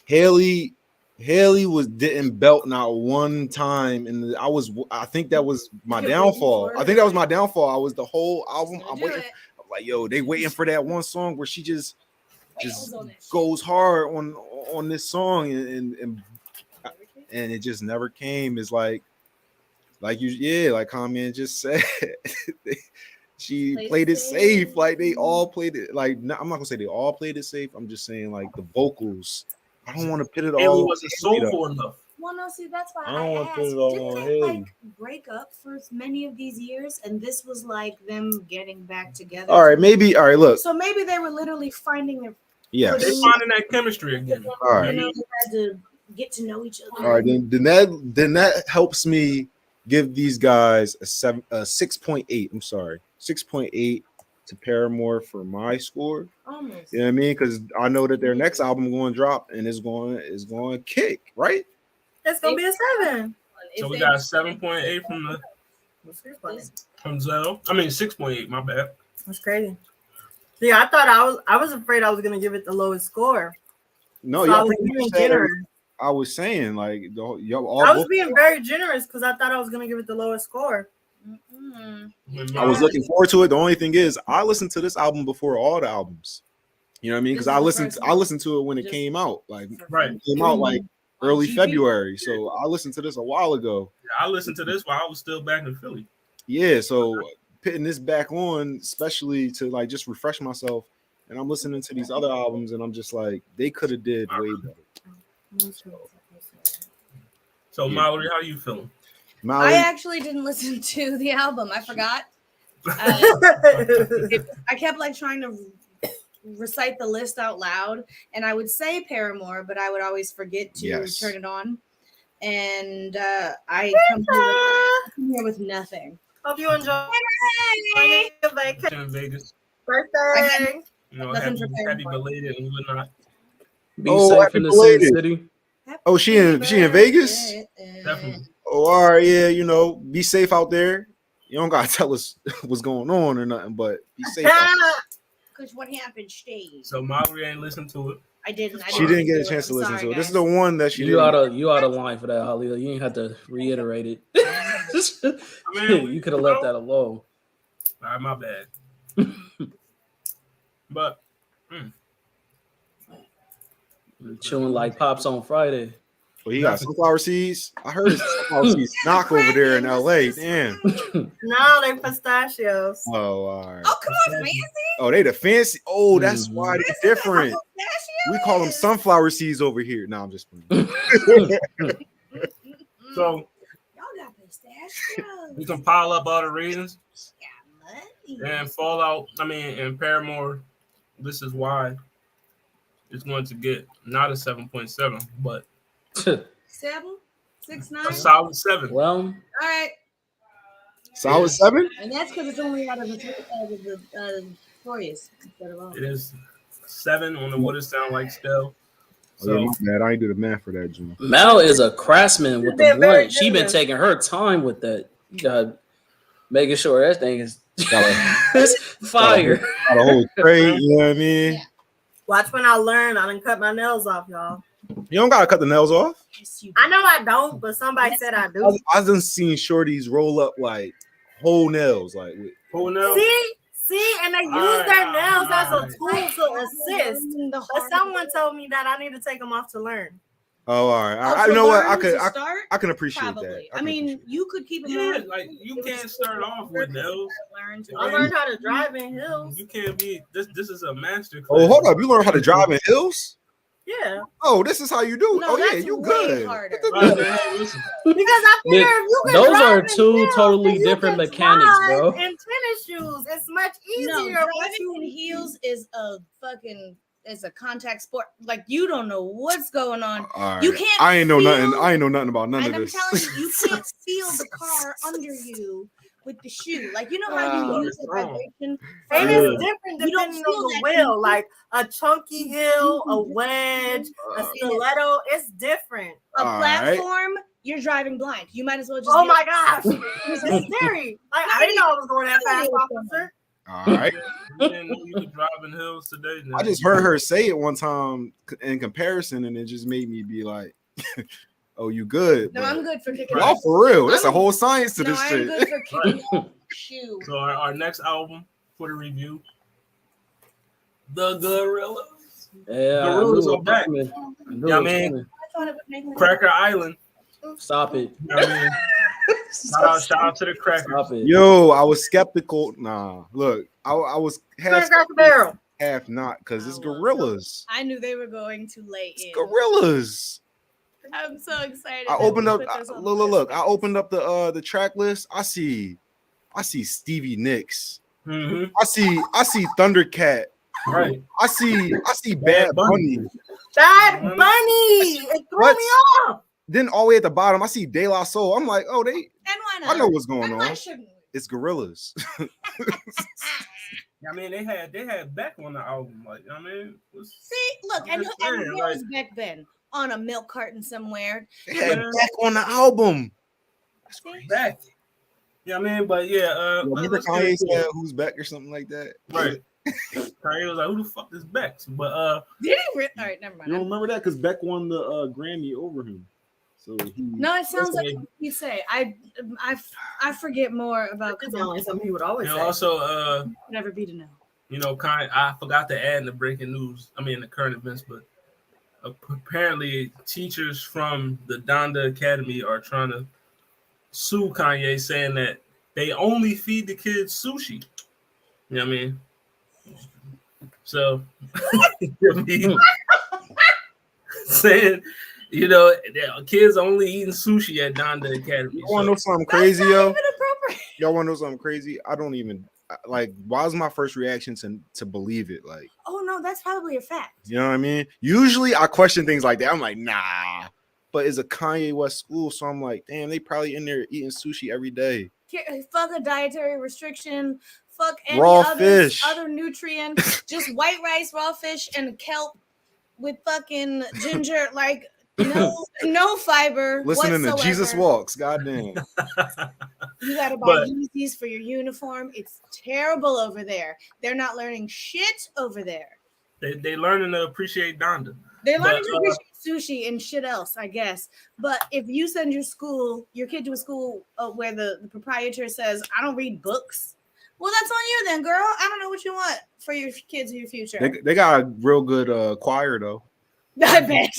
Haley didn't belt not one time, and I think that was my downfall. I think that was my downfall. I was the whole album. I'm waiting. I'm like, yo, they waiting for that one song where she just goes hard on this song, and it just never came. It's like Comment just said. She played it safe. Like they all played it. Like I'm not gonna say they all played it safe. I'm just saying like the vocals. I don't want to pit it all. It wasn't soulful enough. Well, no, see, that's why I don't I want asked. to put it all Didn't on they Haley. like break up for many of these years, and this was like them getting back together? All right, maybe. All right, look. So maybe they were literally finding their. Yeah. They finding that chemistry again. All right. You know, they had to get to know each other. All right, then that helps me give these guys a 6.8. I'm sorry, 6.8 to Paramore for my score. Almost. You know what I mean? Because I know that their next album going to drop and is going to kick, right? It's gonna be a 7. So we got 7.8 from Zell. I mean 6.8. My bad. That's crazy. Yeah, I thought I was afraid I was gonna give it the lowest score. No, So I y'all was pretty being much said generous. I was saying like y'all I was all. being very generous because I thought I was gonna give it the lowest score. I was looking forward to it. The only thing is, I listened to this album before all the albums. You know what I mean? Because I listened to it when it came out. Like Right. it came out like early February. So I listened to this a while ago. I listened to this while I was still back in Philly. Yeah, so putting this back on, especially to like just refresh myself, and I'm listening to these other albums, and I'm just like, they could have did way better. So Mallory, how you feeling? Miley, I actually didn't listen to the album. I forgot. I kept like trying to recite the list out loud, and I would say Paramore, but I would always forget to turn it on. And I come here with nothing. Hope you enjoy your vacation. In Vegas. Birthday. You know, Nothing happy for belated and whatnot. Be safe happy in the belated. same city. Oh, she in Vegas? Definitely. Oh, all right, yeah, you know, be safe out there. You don't gotta tell us what's going on or nothing, but be safe. Because what happened stayed. So Mallory ain't listened to it. I didn't. She didn't get a chance to listen to it. This is the one that she You didn't. out of line for that, Holly. You ain't have to reiterate it. I mean, You could have left that alone. All right, my bad. But Chilling like Pops on Friday. Well, he got sunflower seeds. I heard it's sunflower seeds knock over there in LA. Damn. No, they pistachios. Oh, all right. Oh, come on, fancy. Oh, they the fancy. Oh, that's why they're different. Pistachios. We call them sunflower seeds over here. No, I'm just playing. so Y'all got pistachios. we can pile up all the reasons Money. and Fallout. I mean, and Paramore. This is why it's going to get not a 7.7, but 7, 6, 9. a solid 7. Well, All right, Solid 7? and that's because it's only out of the Victorious instead of all. It is 7 on the what it sound like scale. Oh, yeah, my bad. I ain't do the math for that, June. Mel is a craftsman with the They're very blunt. She been generous. taking her time with that. You gotta making sure that thing is fire. Got a whole tray, you know what I mean? Watch when I learn. I done cut my nails off, y'all. You don't gotta cut the nails off. Yes, you I know I don't, but somebody said I do. I've done seen shorties roll up like whole nails, like with, Who now? See, and they use Alright, their nails as a alright. tool to assist. But someone told me that I need to take them off to learn. oh, all right. Oh, I to know what learn I could to start? I can appreciate Probably. that. I mean, you could keep them Yeah, on. like you can't start off with nails. Learn to I learned how to drive in hills. You can't be this. This is a master class. Oh, hold up. You learn how to drive in hills? Yeah, Oh, this is how you do. No, oh, yeah, that's you way good. harder. Right, man, hey, listen. because I figure if you can Those drive are in two heels, totally then you different can mechanics, drive bro. In tennis shoes, it's much easier. No, once driving you- in heels is a fucking it's a contact sport. Like you don't know what's going on. All right. You can't I ain't know feel- nothing. I ain't know nothing about none And of I'm this. telling you, you can't feel the car under you with the shoe. Like, you know how you use the vibration? And Yeah. it's different You don't depending feel on the that wheel. in- Like a chunky heel, a wedge, a stiletto. It's different. A All right. platform, you're driving blind. You might as well just. Oh get- my gosh, it's scary. Like, I didn't know I was going that fast, officer. All right. You didn't know you were driving hills today. Now. I just heard her say it one time in comparison, and it just made me be like, "Oh, you good?" No, But I'm good for kicking. y'all for real. It's a I'm- whole science to No, this I'm shit. good for kicking off the shoe. So our next album for the review, the Gorillaz. Yeah, Gorillaz are back. Yeah, Yeah, man. I thought it would make me. Cracker Island. Stop it. You know what I mean? Shout out to the Crackers. Stop it. Yo, I was skeptical. Nah, look, I was half Cracker Barrel. half not because it's Gorillas. I knew they were going to lay It's in. Gorillas. I'm so excited. I that opened we up. put this on the Look. list. I opened up the track list. I see Stevie Nicks. Mm-hmm. I see Thundercat. Right. I see Bad Bunny. Bad Bunny. It threw What? me off. Then all the way at the bottom, I see De La Soul. I'm like, oh, And why not? I know what's going And on. why shouldn't we? It's Gorillas. I mean, they had Beck on the album. Like, I mean, See, look, and Just where saying, was Beck then? On a milk carton somewhere. They had Yeah. Beck on the album. See? Beck. Yeah, I mean, but yeah. Remember let's get Kanye into said it. who's Beck or something like that? Right. Kanye was like, "Who the fuck is Beck?" But Did he? All right, never You don't mind. remember that because Beck won the Grammy over him. So he No, it sounds like Listen, what you say. I forget more about That's only something he would always and say. also never be to know. you know, I forgot to add in the breaking news. I mean, the current events, but apparently teachers from the Donda Academy are trying to sue Kanye, saying that they only feed the kids sushi. You know what I mean? So, saying, you know, the kids only eating sushi at Donda Academy. You want to know something crazy, yo? Even appropriate. Y'all want to know something crazy? I don't even like. Why was my first reaction to believe it? Like, Oh no, that's probably a fact. you know what I mean? Usually, I question things like that. I'm like, nah. But it's a Kanye West school, so I'm like, damn, they probably in there eating sushi every day. Fuck a dietary restriction. Fuck any Raw other, fish. other nutrient. Just white rice, raw fish, and kelp with fucking ginger. Like no fiber. Listening whatsoever. to Jesus Walks, goddamn. You gotta buy But- Yeezys for your uniform. It's terrible over there. They're not learning shit over there. They learning to appreciate Donda. They're learning But, to appreciate sushi and shit else, I guess. But if you send your kid to a school where the proprietor says, "I don't read books," well, that's on you then, girl. I don't know what you want for your kids in your future. They got a real good choir though. I bet.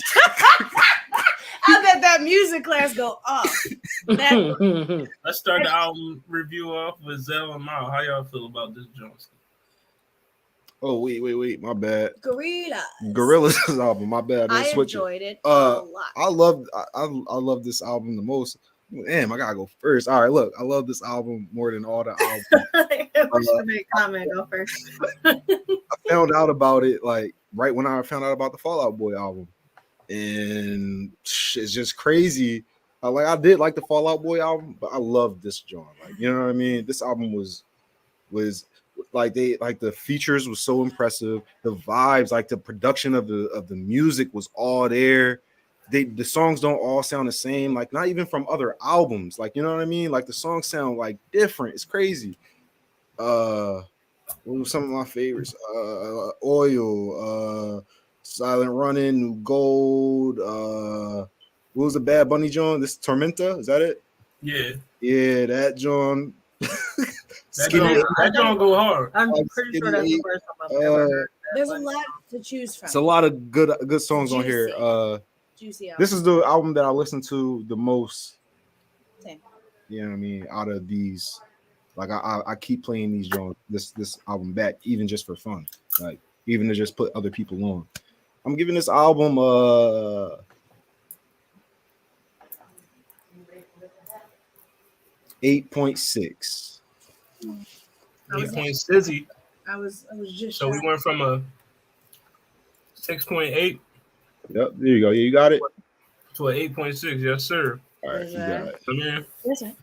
I bet that music class go off. That, Let's start the album review off with Zell and Mao. How y'all feel about this Jones? Oh wait, my bad. Gorillaz. Gorillas album, my bad. I Switch it. enjoyed it a Uh, lot. I love this album the most. Damn, I gotta go first. All right, look, I love this album more than all the albums. We should make comment go first. I found out about it like right when I found out about the Fall Out Boy album, and it's just crazy. I did like the Fall Out Boy album, but I love this joint. Like, you know what I mean? This album was like the features was so impressive. The vibes, like the production of the music was all there. The songs don't all sound the same, like not even from other albums. Like, you know what I mean? Like the songs sound like different. It's crazy. What were some of my favorites? Oil, Silent Running, New Gold. What was the Bad Bunny joint? This Tormenta, is that it? Yeah, that joint. that don't go hard. I'm pretty sure that's the first time I've ever heard that. There's a lot to choose from. It's a lot of good songs on here. Juicy album. This is the album that I listen to the most. Same. You know what I mean? Out of these, like I keep playing these joints, this album back, even just for fun, like even to just put other people on. I'm giving this album 8.6. 8.6. I was just So we went from a 6.8 Yep, there you go. Yeah, you got it. to an 8.6. Yes, sir. All right, you got it. I mean, Listen.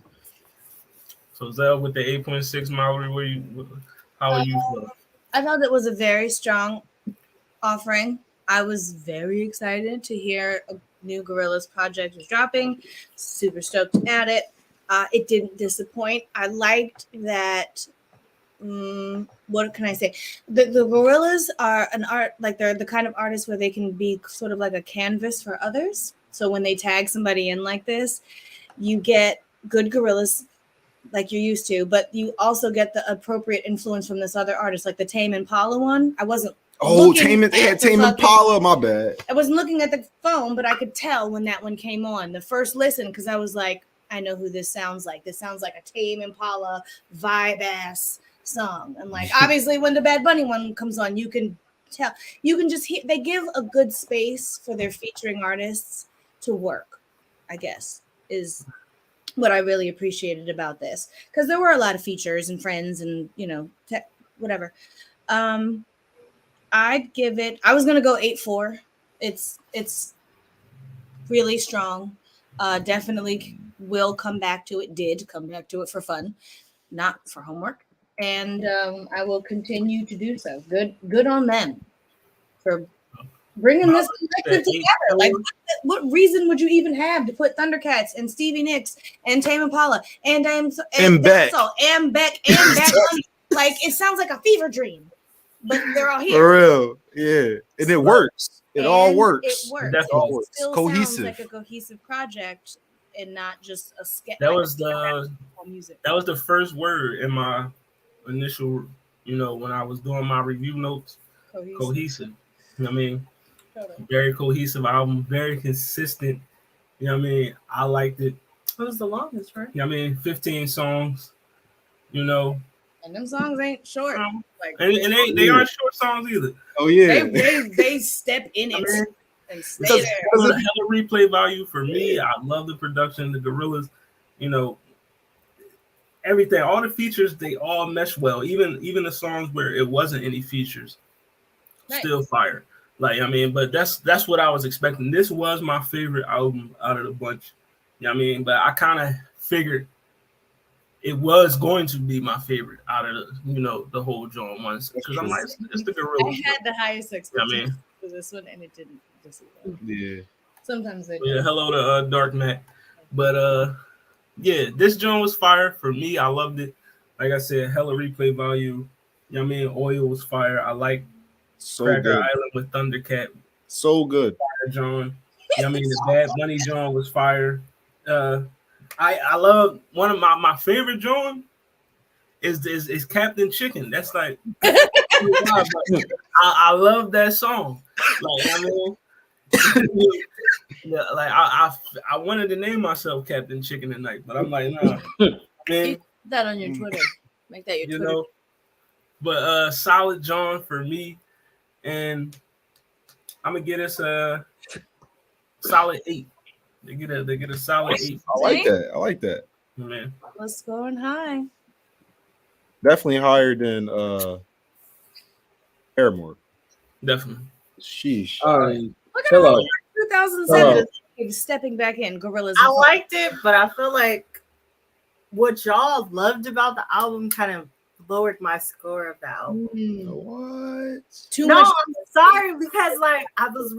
So Zell with the 8.6 Mallory, how are you feeling? I thought it was a very strong offering. I was very excited to hear a new Gorillaz project was dropping. Super stoked at it. It didn't disappoint. I liked that. What can I say? The Gorillaz are an art, like they're the kind of artists where they can be sort of like a canvas for others. So when they tag somebody in like this, you get good Gorillaz like you're used to, but you also get the appropriate influence from this other artist, like the Tame Impala one. I wasn't. Tame Impala. My bad. I wasn't looking at the phone, but I could tell when that one came on the first listen, because I was like, I know who this sounds like. This sounds like a Tame Impala vibe ass song. And like, obviously, when the Bad Bunny one comes on, you can tell. You can just hear. They give a good space for their featuring artists to work, I guess, is what I really appreciated about this, because there were a lot of features and friends and whatever. I'd give it. I was gonna go 8.4. It's really strong. Definitely will come back to it. Did come back to it for fun, not for homework, and I will continue to do so. Good on them for bringing this collective together. Like, what reason would you even have to put Thundercats and Stevie Nicks and Tame Impala and Beck and Beck Bunny? Like, it sounds like a fever dream, but they're all here for real. Yeah, and it works. It all works. It works. It all works. Still cohesive. Sounds like a cohesive project and not just a sketch. That was the first word in my initial, when I was doing my review notes. Cohesive. You know what I mean? Totally. Very cohesive album, very consistent. You know what I mean? I liked it. What was the longest, right? You know what I mean? 15 songs, And them songs ain't short. Like, and they aren't short songs either. Oh yeah. They step in it and stay there. Hella replay value for me. I love the production, the Gorillaz, everything, all the features, they all mesh well. Even the songs where it wasn't any features, still fire. Like, but that's what I was expecting. This was my favorite album out of the bunch. You know what I mean? But I kind of figured it was going to be my favorite out of the whole joint ones, because I'm like, it's the Gorillaz. I had the highest expectations for this one, and it didn't disappoint. Yeah. Sometimes they do. Yeah, hello to Dark Mac. But yeah, this joint was fire for me. I loved it. Like I said, hella replay value. You know what I mean? Oil was fire. I like Cracker good. Island with Thundercat. So good. Fire John. You know what I mean? The Bad Bunny John was fire. I love one of my favorite John is Captain Chicken. That's like I love that song. Like, yeah, like I wanted to name myself Captain Chicken tonight, but I'm like, nah. Man, put that on your Twitter. Make that your Twitter. But solid John for me, and I'm gonna get us a solid 8. They get a solid 8. I like that. Man, let's go on high. Definitely higher than Paramore. Definitely. Sheesh. Look at all 2007 stepping back in. Gorillaz. I liked it, but I feel like what y'all loved about the album kind of lowered my score of the album. What? I'm sorry, because I was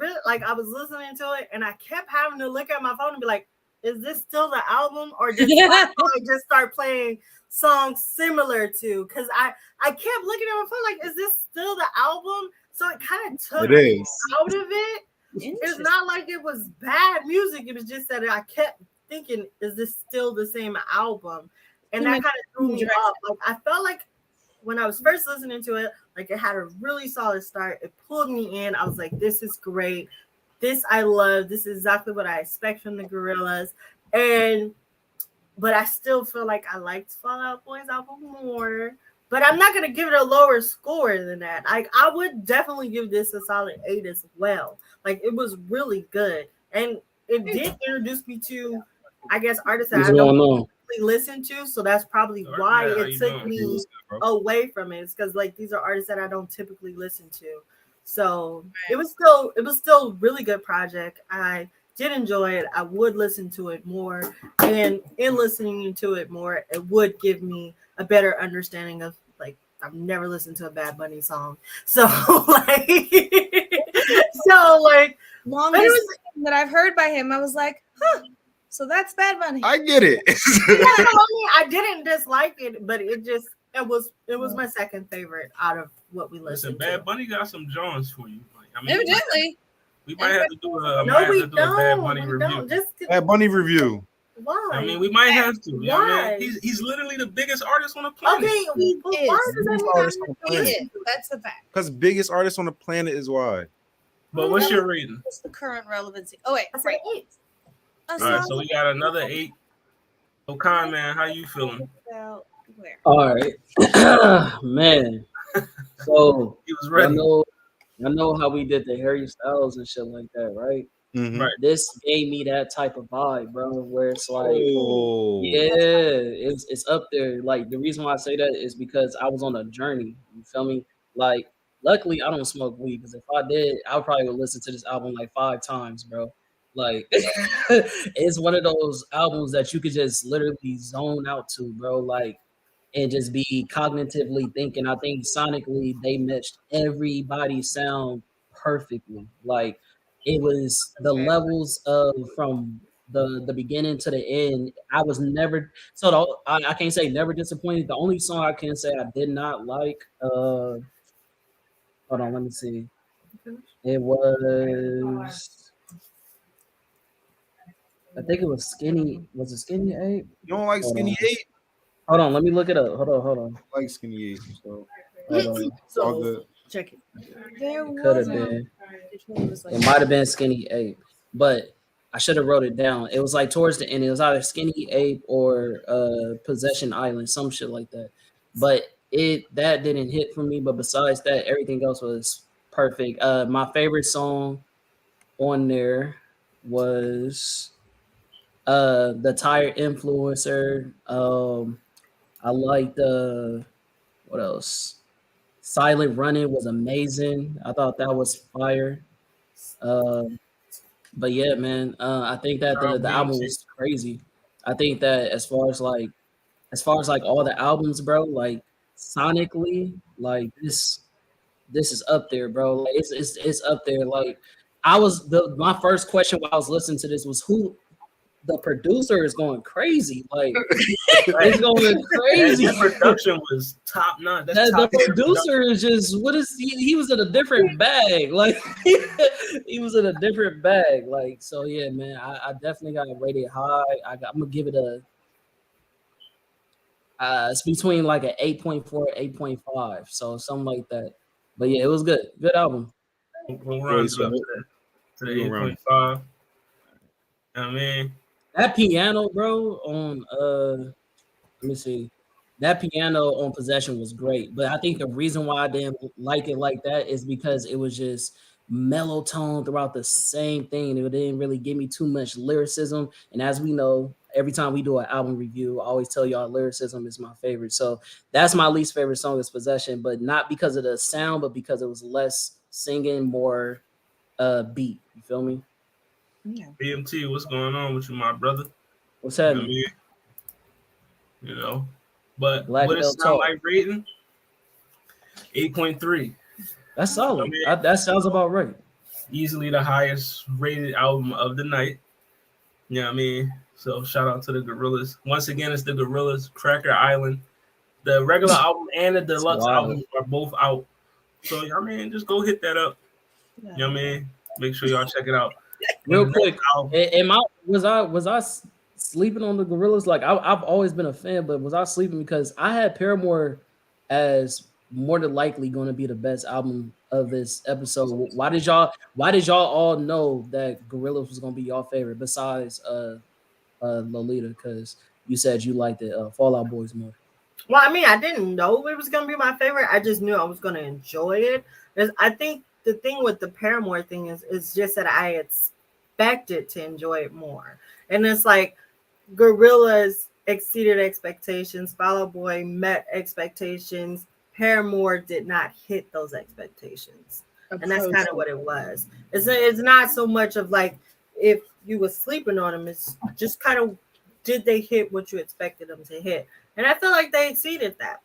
listening to it and I kept having to look at my phone and be like, is this still the album, or did I just start playing songs similar to? Because I kept looking at my phone like, is this still the album? So it kind of took me out of it. It's not like it was bad music. It was just that I kept thinking, is this still the same album? And that kind of threw me off. Like, I felt like when I was first listening to it, like, it had a really solid start. It pulled me in. I was like, this is great. This I love. This is exactly what I expect from the Gorillaz. But I still feel like I liked Fall Out Boy's album more. But I'm not going to give it a lower score than that. Like, I would definitely give this a solid 8 as well. Like, it was really good. And it did introduce me to, I guess, artists that I don't typically listen to. So that's probably why it took me away from it. It's because, like, these are artists that I don't typically listen to. So it was still really good project. I did enjoy it. I would listen to it more, and in listening to it more, it would give me a better understanding of like I've never listened to a Bad Bunny song, so like, longest thing that I've heard by him, I was like, huh. So that's Bad Bunny. I get it. I didn't dislike it, but it was my second favorite out of what we listened to. Bad Bunny got some Johns for you. Like, I mean, Evidently. we might have to do a Bad Bunny review. Bad Bunny review. Why? I mean, we might have to. You know what I Why? mean? He's literally the biggest artist on the planet. Okay, why does that mean That's the fact. Because biggest artist on the planet is why. But what's your rating? What's the current relevancy? Oh wait, I said 8. All right, so we got another 8. So, Con Man, how you feeling? Where? All right, man. So He was ready. I know how we did the Harry Styles and shit like that, right? Mhm. Right. This gave me that type of vibe, bro, where it's like, Oh. yeah, it's up there. Like the reason why I say that is because I was on a journey. You feel me? Like, luckily I don't smoke weed, because if I did, I probably would listen to this album like 5 times, bro. Like it's one of those albums that you could just literally zone out to, bro. Like, and just be cognitively thinking. I think sonically they matched everybody's sound perfectly. Like, it was the levels of from the beginning to the end. I was never I can't say never disappointed. The only song I can say I did not like, hold on, let me see. It was, I think it was Skinny. Was it Skinny 8? You don't like Skinny 8? Hold on, let me look it up. Hold on. I like Skinny 8. So Hold on. it's all good. Check it. There Could have was been. was like, It might have been Skinny 8, but I should have wrote it down. It was like towards the end. It was either Skinny 8 or Possession Island, some shit like that. But that didn't hit for me. But besides that, everything else was perfect. My favorite song on there was the Tire Influencer. I liked what else? Silent Running was amazing. I thought that was fire. But yeah, man, I think that the album was crazy. I think that as far as like all the albums, bro, like sonically, like this is up there, bro. Like it's up there. Like my first question while I was listening to this was who the producer is going crazy. Like it's going crazy. That production was top notch. The producer is just he was in a different bag. Like he was in a different bag. Like, so yeah, man. I definitely got it rated high. I'm gonna give it a it's between like an 8.4, 8.5. So something like that. But yeah, it was good. Good album. We'll round it up to the 8.5. I mean, that piano, bro, on let me see. That piano on Possession was great. But I think the reason why I didn't like it like that is because it was just mellow tone throughout the same thing. It didn't really give me too much lyricism. And as we know, every time we do an album review, I always tell y'all lyricism is my favorite. So that's my least favorite song is Possession, but not because of the sound, but because it was less singing, more beat. You feel me? yeah. BMT, what's going on with you, my brother? What's You know happening? what I mean? You know, but Black what it Belt sound Talk. like rating? 8.3. That's solid. I mean, That sounds about right. Easily the highest rated album of the night. You know what I mean? So shout out to the Gorillaz. Once again, it's the Gorillaz, Cracker Island. The regular album and the deluxe album are both out. So, I mean, just go hit that up. You know what I mean? Make sure y'all check it out. Real quick, was I sleeping on the Gorillaz? Like I've always been a fan, but was I sleeping because I had Paramore as more than likely going to be the best album of this episode? Why did y'all all know that Gorillaz was going to be your favorite besides Lolita? Because you said you liked it Fall Out Boys more. Well, I mean, I didn't know it was going to be my favorite. I just knew I was going to enjoy it. I think the thing with the Paramore thing is just that I expected to enjoy it more. And it's like Gorillaz exceeded expectations. Fall Out Boy met expectations. Paramore did not hit those expectations. And that's kind of what it was. It's not so much of like if you were sleeping on them. It's just kind of, did they hit what you expected them to hit? And I feel like they exceeded that.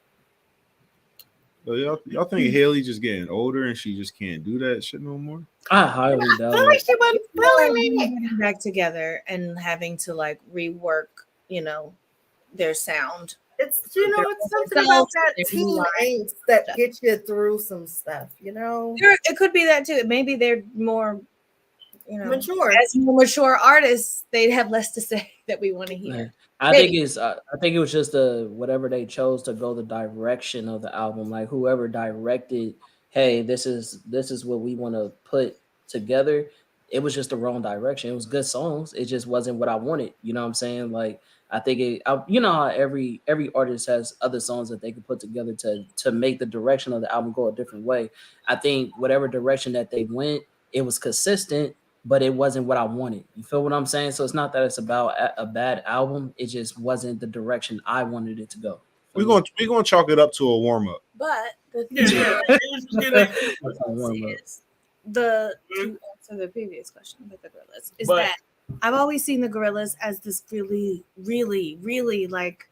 So y'all think Haley just getting older and she just can't do that shit no more? I highly I doubt feel like it. she wasn't feeling it. Getting back together and having to like rework, their sound. It's it's something about that teen angst that gets you through some stuff. It could be that too. Maybe they're more, Mature. as more mature artists, they have less to say that we want to hear. Man, I think it was just whatever they chose to go the direction of the album. Like whoever directed, hey, this is what we want to put together. It was just the wrong direction. It was good songs. It just wasn't what I wanted. You know what I'm saying? Like I think how every artist has other songs that they can put together to make the direction of the album go a different way. I think whatever direction that they went, it was consistent, but it wasn't what I wanted. You feel what I'm saying? So it's not that it's about a bad album. It just wasn't the direction I wanted it to go. We're gonna chalk it up to a warm up. But the thing Yeah, is, to answer the previous question with the Gorillaz, is But- that I've always seen the Gorillaz as this really, really, really like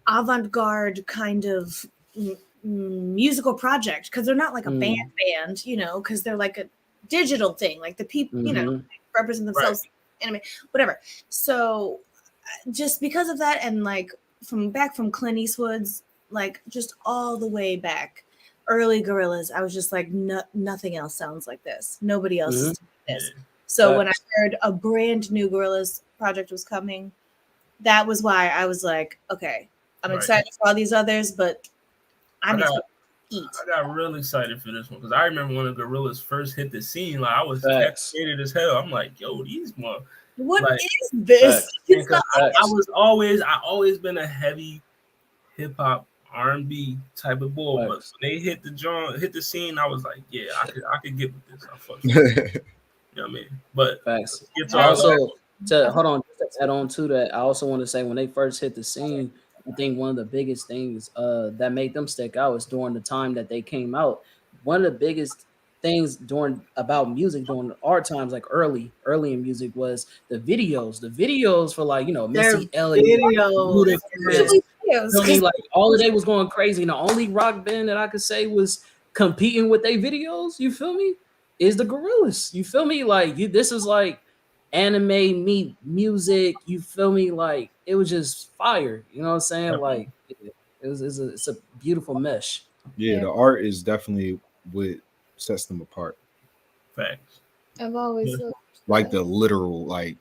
avant-garde kind of musical project, because they're not like a band, because they're like a digital thing, like the people, represent themselves, anime, whatever. So just because of that, and like from Clint Eastwood's, like just all the way back, early Gorillaz, I was just like, nothing else sounds like this. Nobody else is doing this. So when I heard a brand new Gorillaz project was coming, that was why I was like, okay, I'm excited for all these others, but I need to eat. I got really excited for this one because I remember when the Gorillaz first hit the scene, like I was excited as hell. I'm like, yo, these more. What is this? I always been a heavy hip hop R&B type of boy, but when they hit the scene, I was like, yeah, I could get with this. I fuck with it. You know what I mean? But hold on, just to add on to that, I also want to say when they first hit the scene, I think one of the biggest things that made them stick out is during the time that they came out. One of the biggest things about music during our times, like early in music, was the videos. The videos for like Missy Elliott, like all of they was going crazy. And the only rock band that I could say was competing with their videos, you feel me, is the Gorillaz. You feel me? Like this is like anime meet music. You feel me? Like it was just fire. You know what I'm saying? Like it's a beautiful mesh. Yeah, the art is definitely what sets them apart. Facts. I've always looked like the literal like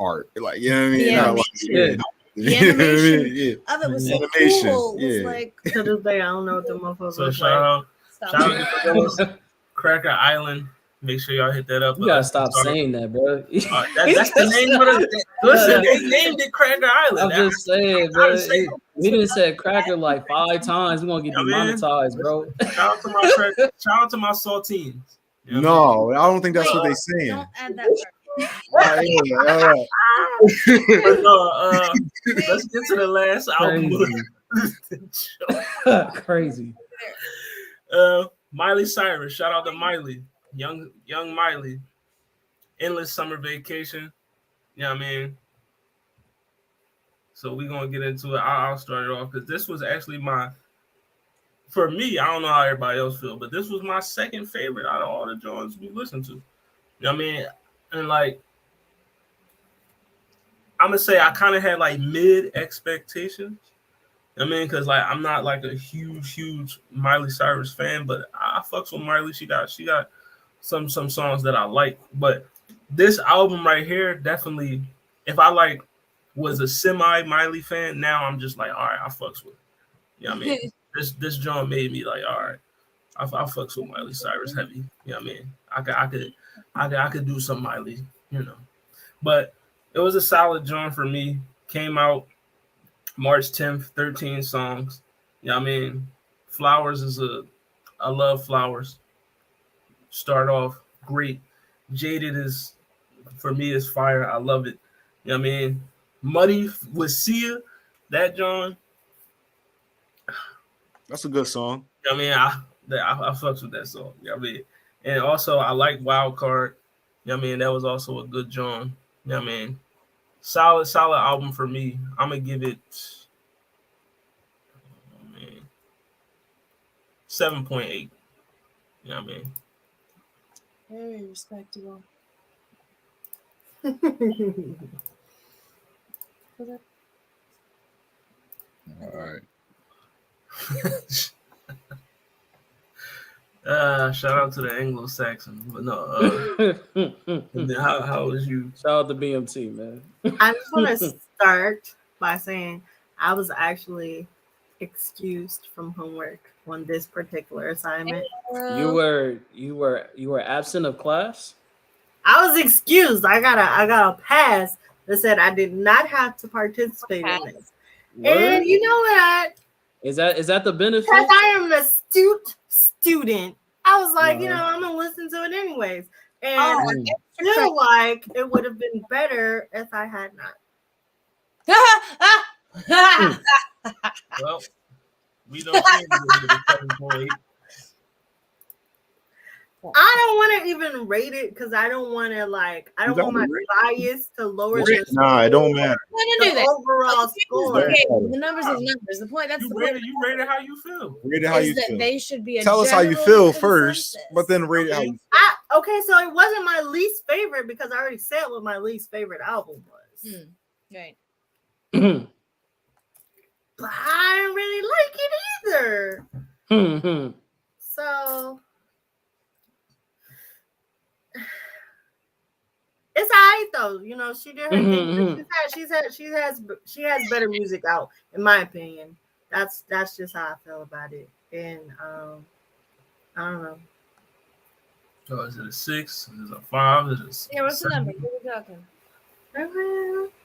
art, like you know what I mean. The animation of it was so cool. It was like to this day, I don't know what the motherfuckers So look shout like. out to Gorillaz, Cracker Island. Make sure y'all hit that up. You gotta stop saying that, bro. That's the name of it. Listen, they named it Cracker Island. I'm just saying, bro. We didn't say Cracker like 5 times. We're gonna get demonetized, bro. Shout out to my saltines. You know no, I don't think that's what they're saying. Don't add that Let's get to the last album. Crazy. Miley Cyrus. Shout out to Miley. Young Miley. Endless Summer Vacation. You know what I mean? So we're going to get into it. I'll start it off because this was actually for me, I don't know how everybody else feel, but this was my second favorite out of all the joints we listened to. You know what I mean? And like, I'm going to say I kind of had like mid expectations. I mean, because like I'm not like a huge Miley Cyrus fan, but I fucks with Miley. She got some songs that I like. But this album right here, definitely, if I like was a semi Miley fan, now I'm just like, all right, I fucks with it. You know what I mean? This joint made me like, all right, I fucks with Miley Cyrus heavy. You know what I mean? I could do some Miley, But it was a solid joint for me. Came out March 10th, 13 songs. You know what I mean? Flowers I love Flowers. Start off great. Jaded for me is fire. I love it. You know what I mean? Muddy with Sia, that John. That's a good song. You know what I mean? I fucks with that song. You know what I mean? And also I like Wild Card. Yeah, I mean, that was also a good John. Yeah, I mean, solid album for me. I'm gonna give it, I mean, 7.8. Yeah, I mean, Very respectable. All right. Shout out to the Anglo-Saxon. But no, and then how was you? Shout out to BMT, man. I just want to start by saying I was actually excused from homework on this particular assignment. You were absent of class? I was excused. I got a pass that said I did not have to participate in this. Word? And you know what? Is that the benefit? Because I am an astute student, I was like, I'm gonna listen to it anyways. And I feel like it would have been better if I had not. Well, we don't think we'll give it 7.8. I don't want to even rate it because I don't want to I don't want my bias to lower the Nah, it don't matter. Overall score. The numbers is numbers. The point that's You the rate point. it how you feel. Rate it how you feel. They should be. Tell us how you feel first, but then rate it how you feel. Okay, so it wasn't my least favorite because I already said what my least favorite album was. Right. But I didn't really like it either. So it's alright though. She did her thing. She has better music out, in my opinion. That's just how I feel about it. And I don't know. So is it a 6? Is it a 5? Is it What's the number? What are we talking? I'm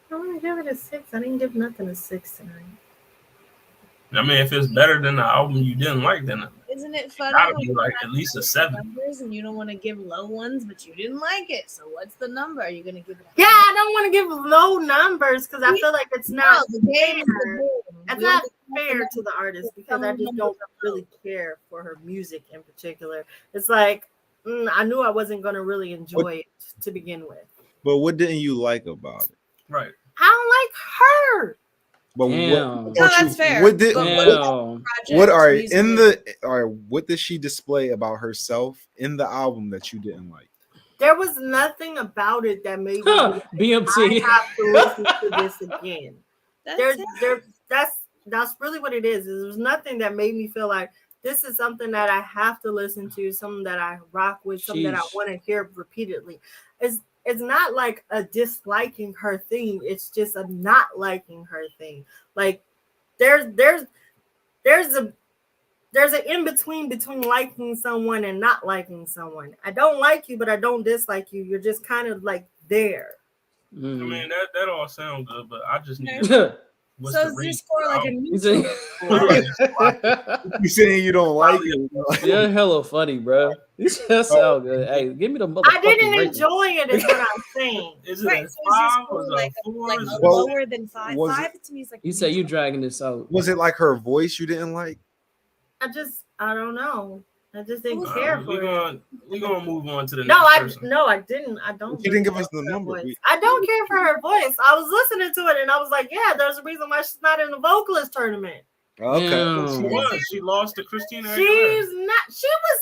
gonna give it a 6. I didn't give nothing a 6 tonight. I mean, if it's better than the album you didn't like, then Isn't it funny? gotta be at least a 7. Numbers and you don't want to give low ones, but you didn't like it. So what's the number? Are you gonna give it? I don't want to give low numbers because I feel like it's not fair. It's not fair to the artist because I just don't really care for her music in particular. It's like I knew I wasn't gonna really enjoy it to begin with. But what didn't you like about it? Right. I don't like her. But that's fair. What did what what did she display about herself in the album that you didn't like? There was nothing about it that made me BMT. I have to listen to this again. That's really what it is. There's nothing that made me feel like this is something that I have to listen to, something that I rock with, something that I want to hear repeatedly. It's not like a disliking her thing. It's just a not liking her thing. Like there's an in between liking someone and not liking someone. I don't like you, but I don't dislike you. You're just kind of like there. I mean that all sounds good, but I just need. So is your score like a music? You saying you don't like it? You're hella funny, bro. You just sound good. Hey, give me the motherfucking I didn't rating. enjoy it, is what I'm saying. Is it right? a So is your 5 score or like a 4? like Well, lower than 5? was 5 to me is like. You say you dragging this out. Was it like her voice you didn't like? I don't know. I just didn't care for it. We're gonna move on to the next person. I didn't. I don't. She didn't give us the number. I don't care for her voice. I was listening to it and I was like, yeah, there's a reason why she's not in the vocalist tournament. Okay. She lost to Christina Aguilera. She's not. She was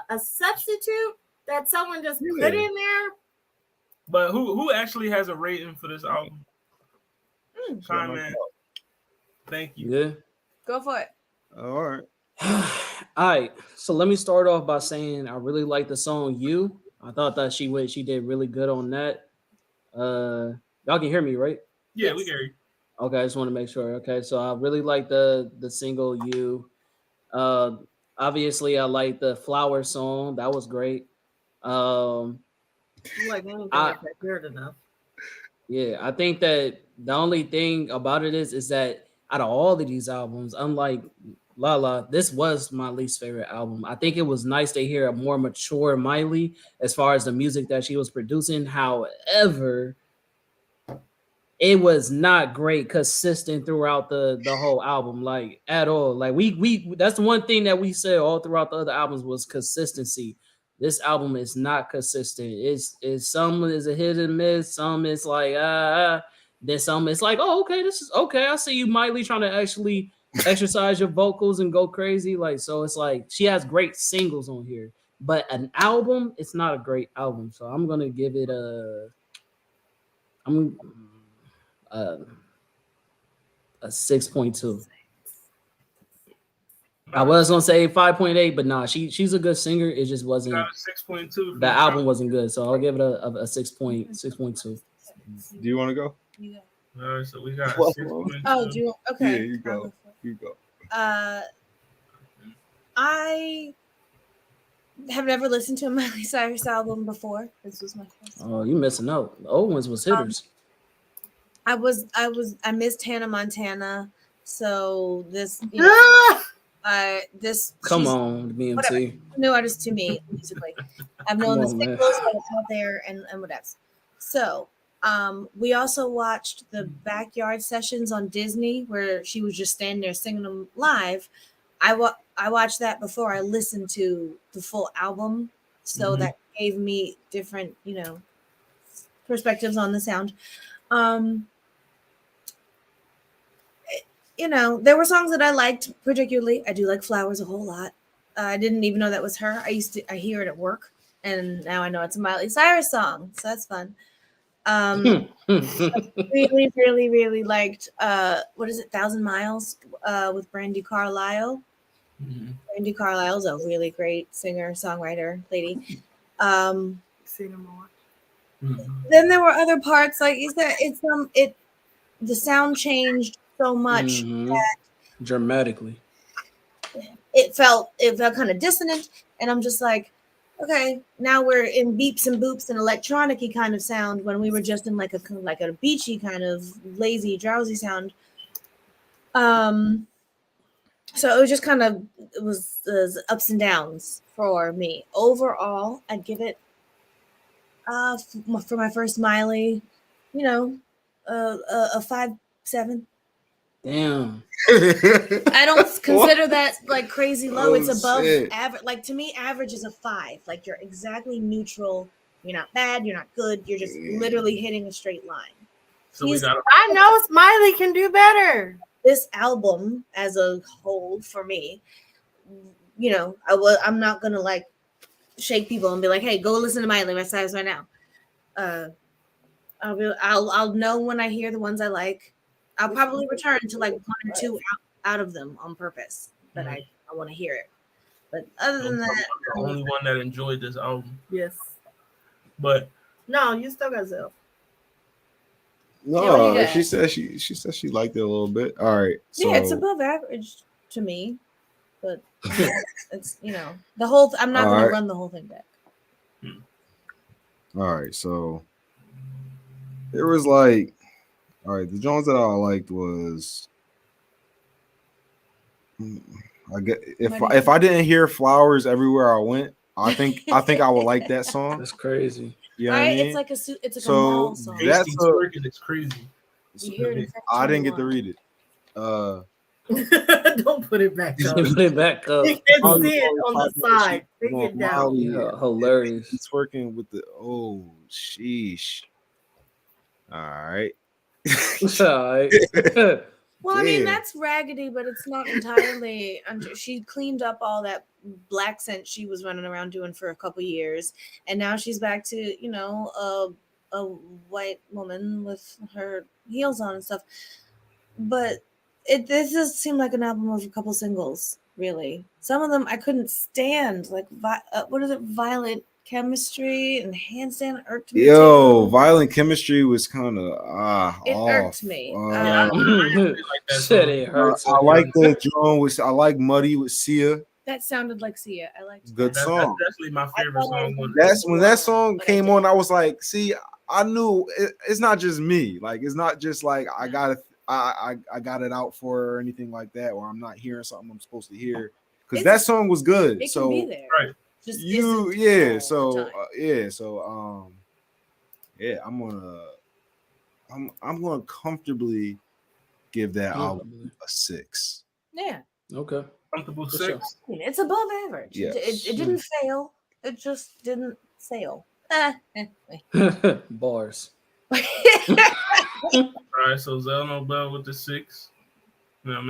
a substitute that someone just put in there. But who actually has a rating for this album? Comment. Thank you. Yeah. Go for it. All right. All right, so let me start off by saying I really like the song "You." I thought that she did really good on that. Y'all can hear me, right? Yeah, yes. We can hear you. Okay, I just want to make sure. Okay, so I really like the single "You." Obviously, I like the "Flower" song. That was great. Like anything that weird enough. Yeah, I think that the only thing about it is that out of all of these albums, unlike Lala, this was my least favorite album. I think it was nice to hear a more mature Miley as far as the music that she was producing. However, it was not great consistent throughout the whole album, like at all. Like we that's the one thing that we said all throughout the other albums was consistency. this album is not consistent. It's some is a hit and miss, some is like then some it's like, oh, okay, this is okay. I see you, Miley, trying to actually exercise your vocals and go crazy. Like, so it's like she has great singles on here, but an album, it's not a great album. So I'm gonna give it a 6.2. I was gonna say 5.8, but nah, she's a good singer. It just wasn't. 6.2. The album wasn't good, so I'll give it a 6.2. Do you want to go? You go. All right, so we got Well, 6.2. Oh, do you? Okay. Yeah, you go. You go. I have never listened to a Miley Cyrus album before. This was my first. Oh, you missing out. The old ones was hitters. I missed Hannah Montana, so this. Come on, BMT. New artist to me musically. I've known the singles that are out there and whatever. So, we also watched the backyard sessions on Disney where she was just standing there singing them live. I watched that before I listened to the full album, so that gave me different, perspectives on the sound. There were songs that I liked particularly. I do like Flowers a whole lot. I didn't even know that was her. I hear it at work, and now I know it's a Miley Cyrus song, so that's fun. I really, really, really liked what is it, 1,000 Miles with Brandy Carlisle. Brandy Carlisle's a really great singer, songwriter lady. Then there were other parts, like you said, the sound changed so much that dramatically it felt kind of dissonant, and I'm just like, okay, now we're in beeps and boops and electronic-y kind of sound when we were just in like a beachy kind of lazy, drowsy sound. So it was just kind of it was ups and downs for me. Overall, I'd give it for my first Miley, a 5.7. Damn. I don't consider that like crazy low. It's above average. Like to me, average is a 5. Like you're exactly neutral. You're not bad. You're not good. You're just literally hitting a straight line. So I know Miley can do better. This album as a whole for me, I'm not gonna like shake people and be like, hey, go listen to Miley Cyrus right now. I'll know when I hear the ones I like. I'll probably return to like 1 or 2 out of them on purpose, but I want to hear it. But other than that, the only one that enjoyed this album. Yes. But no, you still got Zell. No, she said she liked it a little bit. All right. So, yeah, it's above average to me, but it's the whole. I'm not going to run the whole thing back. All right, so it was like, all right, the Jones that I liked was, I get if I didn't hear Flowers everywhere I went, I think I would like that song. That's crazy. Yeah, I mean? It's like a mall song. That's it's crazy. I didn't get to read it. Don't put it back up. Put it back up. You can see it on the side. Take it down. Hilarious. He's working with the sheesh. All right. Well, I mean, that's raggedy, but it's not entirely. She cleaned up all that black scent she was running around doing for a couple years, and now she's back to a white woman with her heels on and stuff. But this just seemed like an album of a couple singles, really. Some of them I couldn't stand, like what is it, Violent Chemistry and Handstand irked me. Yo, Violent Chemistry was kind of it irked me. Shit, it hurts. I like the John I like Muddy with Sia. That sounded like Sia. I liked good song. That's definitely my favorite song. When that song came on, I was like, see, I knew it's not just me. Like it's not just like I got it out for her or anything like that, or I'm not hearing something I'm supposed to hear, because that song was good. It so can be there. Right. Just I'm gonna comfortably give that album a 6. Yeah. Okay. Comfortable 6. It's above average. Yeah. It didn't fail. It just didn't sail. Bars. All right, so Zell Nobel with the 6. You know what I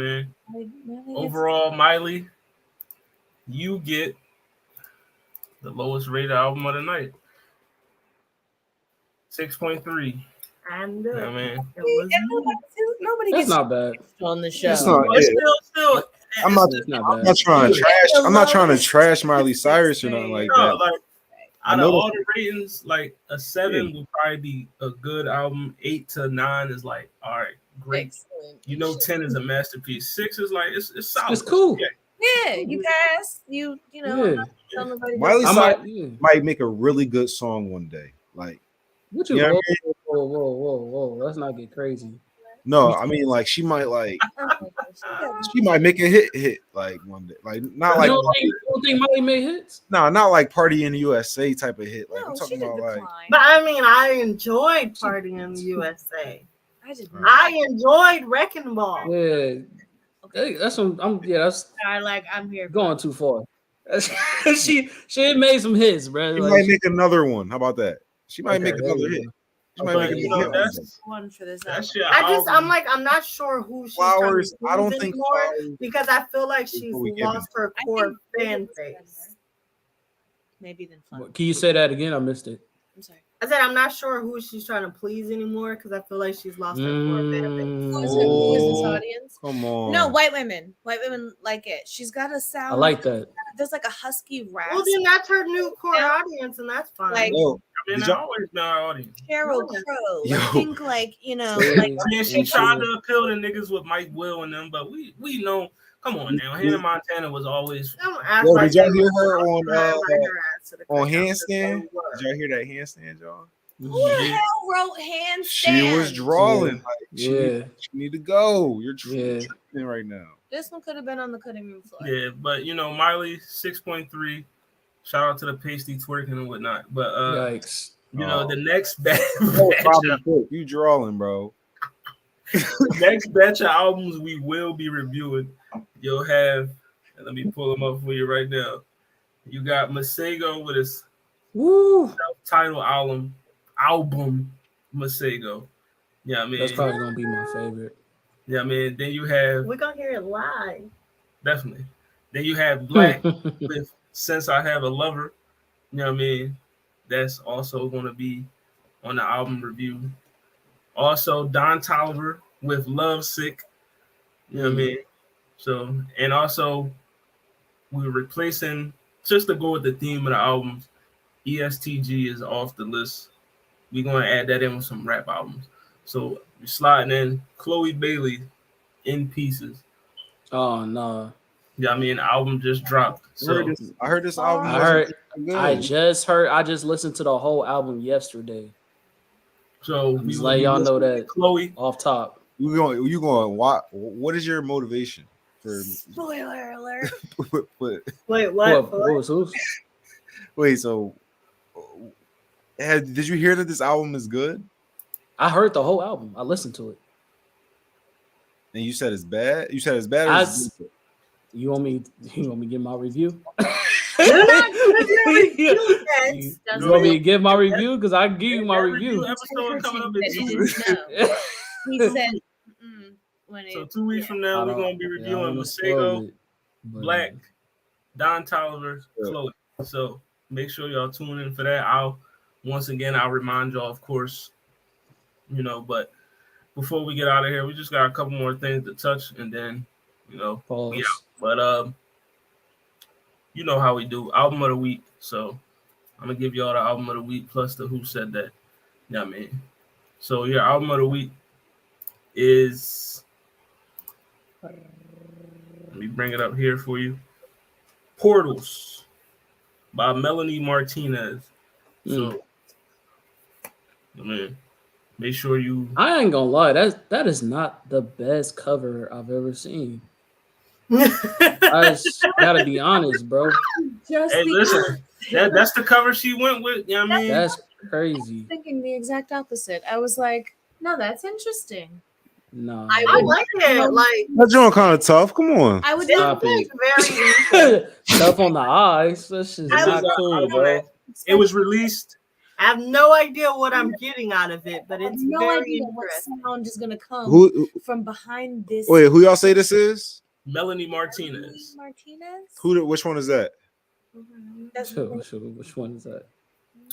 mean? Overall, Miley, you get the lowest rated album of the night. 6.3. And You know what I mean? it was Nobody That's gets not bad. on the show. That's not But it. still, I'm not. It's not I'm bad. not trying to trash. The I'm not trying to lowest trash Miley Cyrus or nothing like no, that. like I out know of the- all the ratings, like a 7 would probably be a good album. 8 to 9 is like, all right, great. Excellent. You know, 10 is a masterpiece. 6 is like it's solid. It's cool. Yeah. Yeah, you pass. You know. Yeah. I'm not telling nobody Miley that- Cyrus might make a really good song one day. Like, What you? Yeah, I Whoa! Let's not get crazy. no, I mean, like she might make a hit like one day. Like not like you don't think Miley made hits? no, not like Party in the USA type of hit. Like No, I'm she talking did about like decline. But I mean, I enjoyed Party in the USA. I did not. I enjoyed Wrecking Ball. Yeah, that's what that's I'm here. going too far. she made some hits, bro. she Like, might make another one. How about that? She might Okay, make there another you hit. go. She might But, make you another know, hit. that's One for this. that's your I'm album. like, I'm not sure who she's Flowers. trying to I don't please think anymore Flowers. because I feel like she's Before we get lost her I core think fan Gorillaz better. base. Maybe then fun. Can you say that again? I missed it. I'm sorry. I said I'm not sure who she's trying to please anymore because I feel like she's lost her core fan base. Who is this audience? Come on. No, white women. White women like it. She's got a sound. I like that. There's like a husky rasp. Well, then that's her new core audience, and that's fine. Like- Yo, I mean, Did I y'all- always been our audience. Sheryl Crow. Yo. I think like Yeah. like I mean, she tried to appeal to niggas with Mike Will and them, but we know. Come on now, Hannah Montana was always. Don't act Yo, like did y'all they hear was her gonna on invite her ass to the on cookout. Handstand? That's what Did y'all hear that handstand, y'all? who the hell wrote handstand? She was drawing. Yeah. Like, Yeah. she need to go. You're Yeah. tripping right now. This one could have been on the cutting room floor. Yeah, but you know, Miley 6.3. Shout out to the pasty twerking and whatnot. But Yikes. you know, Oh. the next batch, You drawing, bro. next batch of albums we will be reviewing. You'll have, and let me pull them up for you right now. You got Masego with his Woo. self-titled album Masego. Yeah, I mean, That's probably gonna be my favorite. yeah, I mean, then you have We're gonna hear it live. definitely. Then you have Black with Since I Have a Lover. You know what I mean? That's also going to be on the album review. Also, Don Toliver with Love Sick. You know what I mean? So, and also, we're replacing, just to go with the theme of the albums, ESTG is off the list. We're going to add that in with some rap albums. So, we're sliding in Chloe Bailey in Pieces. Oh no. Yeah, I mean, the album just dropped. So, I heard this album. I wasn't good. I just listened to the whole album yesterday. so I'm we just will letting be y'all know listening to that Chloe. off top. You going? What is your motivation for? Spoiler alert. Wait, What was who? Wait, so did you hear that this album is good? I heard the whole album. I listened to it. And you said it's bad. You said it's bad. Or I it's s- You want me to give my review? You're not gonna do it, You you want me to give my review? Because I can give you my That review. episode coming up in That he 2 didn't weeks. know. He said, when So it, 2 weeks from now, we're gonna be reviewing Masego, Black, Don Toliver, Yeah. Chloe. So make sure y'all tune in for that. I'll remind y'all, of course, but before we get out of here, we just got a couple more things to touch, and then Pause. we out. But you know how we do album of the week. So I'm gonna give y'all the album of the week plus the who said that. Yeah, I mean. So your album of the week is, let me bring it up here for you. Portals by Melanie Martinez. So I mean, make sure you I ain't gonna lie, that is not the best cover I've ever seen. I just gotta be honest, bro. just hey listen, that's the cover she went with. You know what I mean? That's crazy. thinking the exact opposite. I was like, no, that's interesting. No. I like it. Like That joint kind of tough. Come on. I would it's it. very. Stuff on the eyes. That's just I not was- cool, I bro. It was released. I have no idea what I'm getting out of it, but I have it's no very idea what interesting. sound is gonna come Who? from behind this. Wait, who y'all say this is? Melanie Martinez. Martinez. Which one is that? That's Which one is that?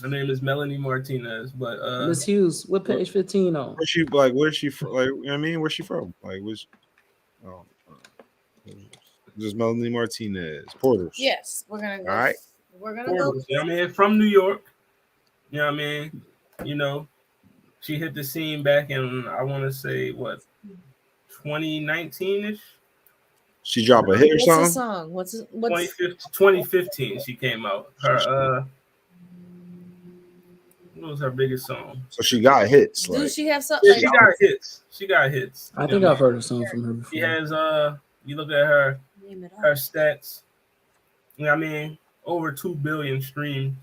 Her name is Melanie Martinez, but Miss Hughes, what page 15 on? Where's she like? Where's she from? Like, you know what I mean, where's she from? Like, which? Oh, just Melanie Martinez, Porters. yes. We're gonna go. All right. We're gonna go. you know what I mean, from New York. You know what I mean? You know, she hit the scene back in I want to say what 2019 ish. She drop a hit or What's the something? song? What's 2015 she came out. Her what was her biggest song? So she got hits. Do Like, she have something? Yeah, Like, she got hits. She got hits. I You think know I've heard a song from her before. She has you look at her name it her off. stats. You know what I mean? Over 2 billion streams.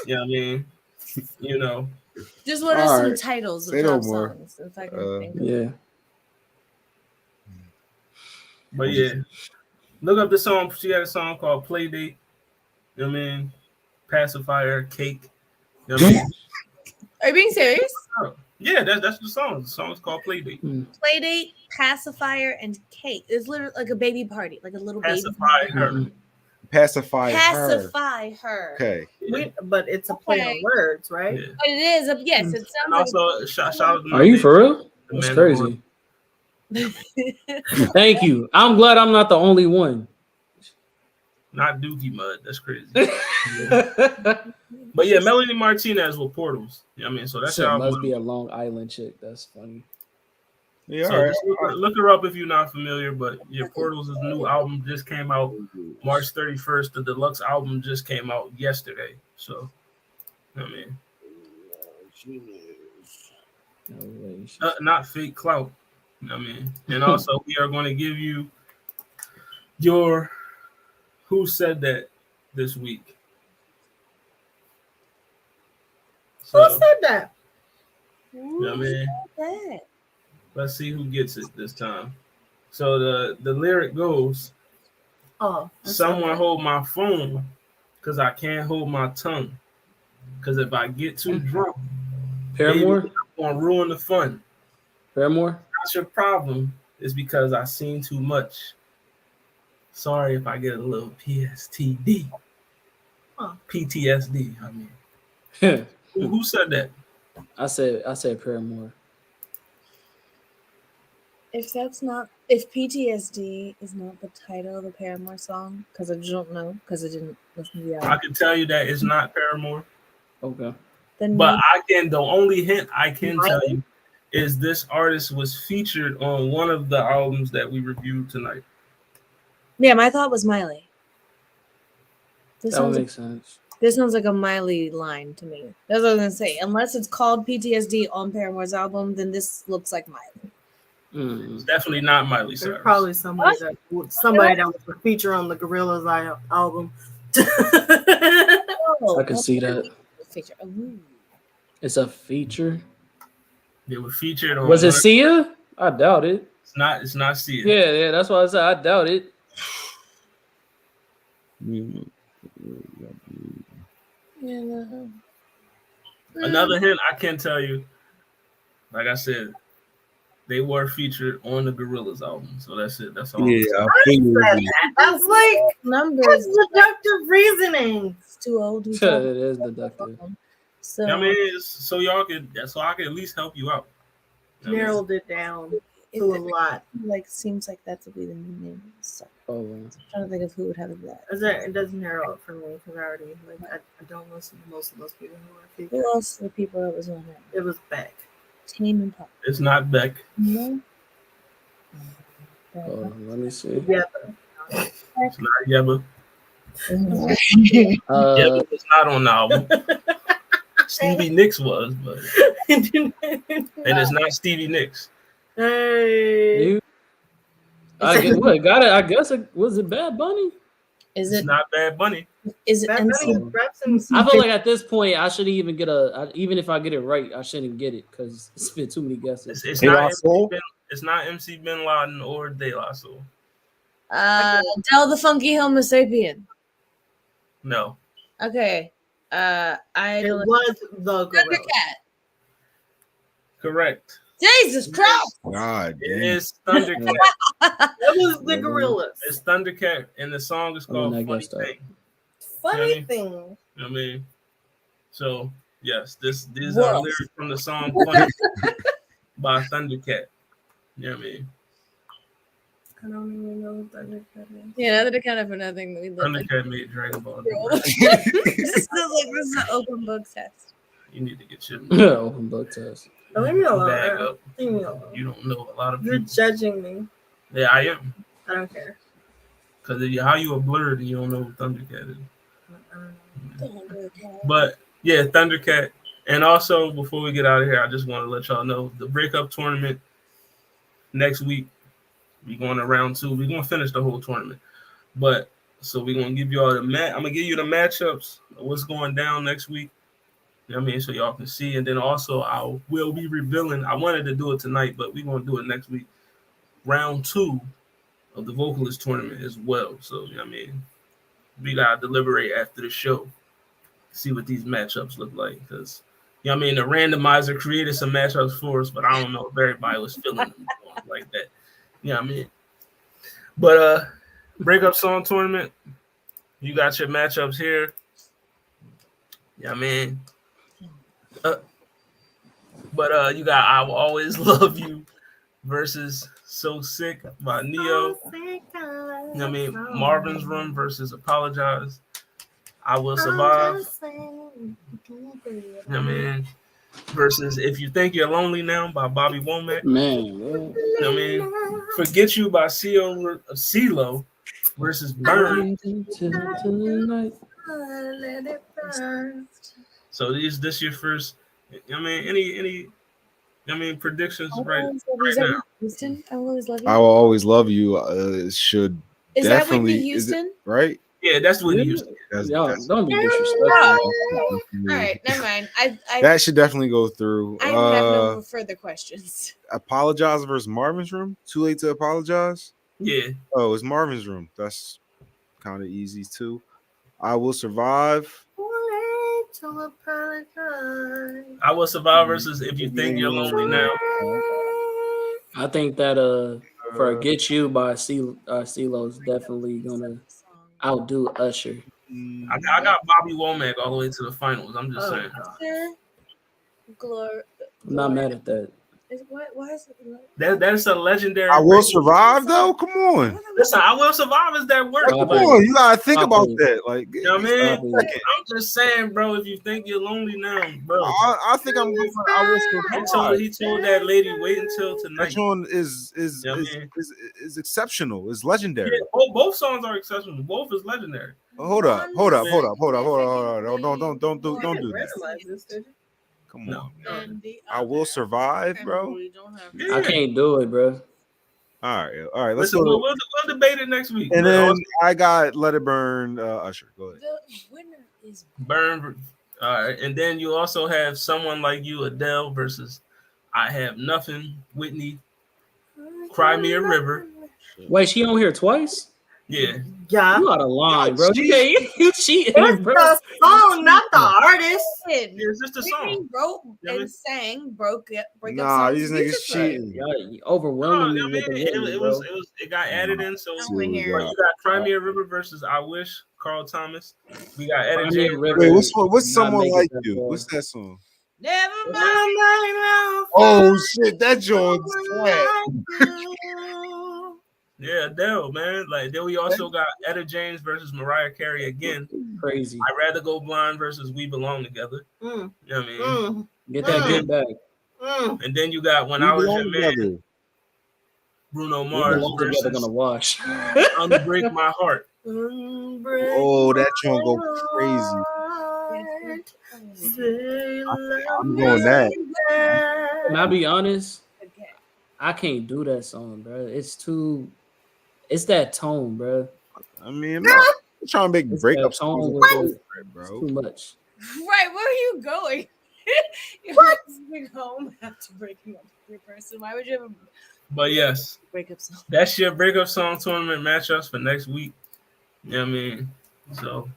You know what I mean? You know. Just what are All some right. titles of Say no top more. songs? If I can think of Yeah. But yeah. Look up the song. She had a song called Playdate. You know what I mean? Pacifier, Cake. You know what I mean? Are you being serious? Yeah, that's the song. The song's called Playdate. Playdate, pacifier, and cake. It's literally like a baby party, like a little Pacify baby. her. Mhm. pacify her. Pacify her. Okay. But it's a play Okay. on words, right? Yeah. But it is. Yes, it And sounds also, shout out to Are you for real? the That's man crazy. like. Thank you. I'm glad I'm not the only one. Not Dookie Mud. That's crazy. But yeah, Melanie Martinez with Portals. You know what I mean? So that's Shit y'all. must be a Long Island chick. That's funny. Yeah, So all right. just look her up if you're not familiar. But yeah, Portals' new album just came out March 31st. The deluxe album just came out yesterday. So, you know what I mean, No way. not fake clout. You know what I mean? And also, we are going to give you your Who Said That this week. Who So, said that? you know what I mean? That? Let's see who gets it this time. So the lyric goes, Oh, someone hold my phone because I can't hold my tongue. Because if I get too drunk, Paramore? baby, I'm going to ruin the fun. Paramore? That's your problem is because I seen too much. Sorry if I get a little PSTD. Huh. PTSD, I mean. Who said that? I said Paramore. If PTSD is not the title of the Paramore song, because I just don't know, because I didn't listen to the I album, can tell you that it's not Paramore. Okay. then But the only hint I can Miley? tell you is this artist was featured on one of the albums that we reviewed tonight. yeah, my thought was Miley. This That would sounds make sense. This sounds like a Miley line to me. That's what I was gonna say. Unless it's called PTSD on Paramore's album, then this looks like Miley. It's definitely not Miley There's Cyrus. probably somebody that was a feature on the Gorillaz album. Oh, I can see that. Feature. Ooh. It's a feature. They were featured on. Was it Sia? I doubt it. It's not Sia. Yeah, that's why I said I doubt it. Another hint I can tell you, like I said, they were featured on the Gorillaz album. So that's it. That's all. Yeah, I figured. That's like Numbers. that's deductive reasoning. It's too old. It is deductive. So I mean, so I can at least help you out. You know what I mean? Narrowed it down to a lot. like seems like that would be the name. So Oh, I'm trying to think of who would have that. It doesn't narrow it for me because I already I don't listen to most of those people who are featured. Who else? The people that was on it? It was Beck. Tame and Pop. It's not Beck. No. let me see. Yeah, It's not Yeba. Uh, Yeba was not on the album. Stevie Nicks was, but and it's not Stevie Nicks. Hey. you, I guess, what, got it. I guess it was it Bad Bunny. Is It's it? not Bad Bunny. Is it? Bad Bunny NC? raps in I feel like at this point I shouldn't even get even if I get it right, I shouldn't get it because it's been too many guesses. It's Hey, not. Russell? It's not MC Bin Laden or De La Soul. Del the Funky Homo Sapien. No. Okay. I It don't. was the Gorillaz. Thundercat. Correct. Jesus Christ! God It damn. is Thundercat. That was the Gorillaz. It's Thundercat, and the song is called I Funny guessed that. Thing. Funny Yeah. thing. You know what I mean? So, yes, these Whoa. are lyrics from the song Funny by Thundercat. You know what I mean? I don't even know what Thundercat is. Yeah, another kind of for nothing that we live like. Thundercat made Dragon Ball. This is an open book test. You need to get your Open book test. Oh, leave me bag alone. up. Leave me alone. You don't know a lot of You're people. judging me. Yeah, I am. I don't care. Because how you a blurred and you don't know who Thundercat is. I don't know. But yeah, Thundercat. And also, before we get out of here, I just want to let y'all know the breakup tournament next week. We're going to round 2. We're going to finish the whole tournament. But so we're going to give you all I'm going to give you the matchups of what's going down next week. You know what I mean? So y'all can see. And then also, I will be revealing. I wanted to do it tonight, but we're going to do it next week. Round 2 of the Vocalist tournament as well. So, you know what I mean? We got to deliberate after the show. See what these matchups look like. Because, you know what I mean? The randomizer created some matchups for us, but I don't know if everybody was feeling them like that. You know what I mean? But breakup song tournament, you got your matchups here. You know what I mean? But you got I Will Always Love You versus So Sick by Neo. You know what I mean? Marvin's Room versus Apologize. I Will Survive. You know what I mean? Versus If You Think You're Lonely Now by Bobby Womack. Man, You know what I mean? Forget You by CeeLo versus Burn. So this your first. I mean, any predictions right now? Houston, I will always love you. I Will Always Love You should Is that definitely Whitney Houston? right? Yeah, that's what he used. Y'all, don't be disrespectful. All right, never mind. That should definitely go through. I have no further questions. Apologize versus Marvin's Room. Too Late to Apologize. Yeah. Oh, it's Marvin's Room. That's kind of easy too. I Will Survive. I Will Survive versus If You Think You're Lonely Now. I think that Forget You by CeeLo is definitely gonna outdo Usher. I got Bobby Womack all the way to the finals. I'm just saying. I'm not mad at that. Why is it? That's a legendary. I Will Survive though. Come on. Listen, I Will Survive is that work. Come on, you gotta think about that. Like, you know what I mean? I'm just saying, bro. If you think you're lonely now, bro, I think I'm going for I Will Survive. He told that lady wait until tonight. That one is exceptional. It's legendary. Yeah, both songs are exceptional. Both is legendary. Hold up. Don't do that. Come on, man. I Will Survive, bro. I can't do it, bro. All right. Let's Listen, go. we'll debate it next week. And then I got Let It Burn. Usher, go ahead. The winner is Burn. All right, and then you also have Someone Like You, Adele versus I Have Nothing, Whitney. Cry Me a River. Wait, she on here twice? Yeah. Yeah. You out of line, bro. You cheating, bro. It's the song, not the artist. It's just a song. Wrote and sang break up Nah, songs these niggas musically. cheating. Y'all overwhelming No, I me mean, with the Whitney, bro. it got added in. So See what we you got. got Cry Me a River versus I Wish, Carl Thomas. We got Etta Cry Me a James. River. Wait, what's Not Someone making Like that You? far. What's that song? Never mind. Oh shit, that joint's flat. Yeah, Adele, man. Like then we also got Etta James versus Mariah Carey again. Crazy. I'd Rather Go Blind versus We Belong Together. You know what I mean? Get that good back. And then you got When We I Was Belong Your Man, Together. Bruno We Mars belong together versus gonna wash. Unbreak My Heart. Oh, that joint go crazy. I'm going that. Can I be honest? I can't do that song, bro. It's that tone, bro. I mean, I'm not trying to make It's breakup that tone songs, with it. bro. It's too much. Right, where are you going? You're going home after breaking up with your person. Why would you have But yes, Breakup song. that's your breakup song tournament matchups for next week. You know what I mean? So,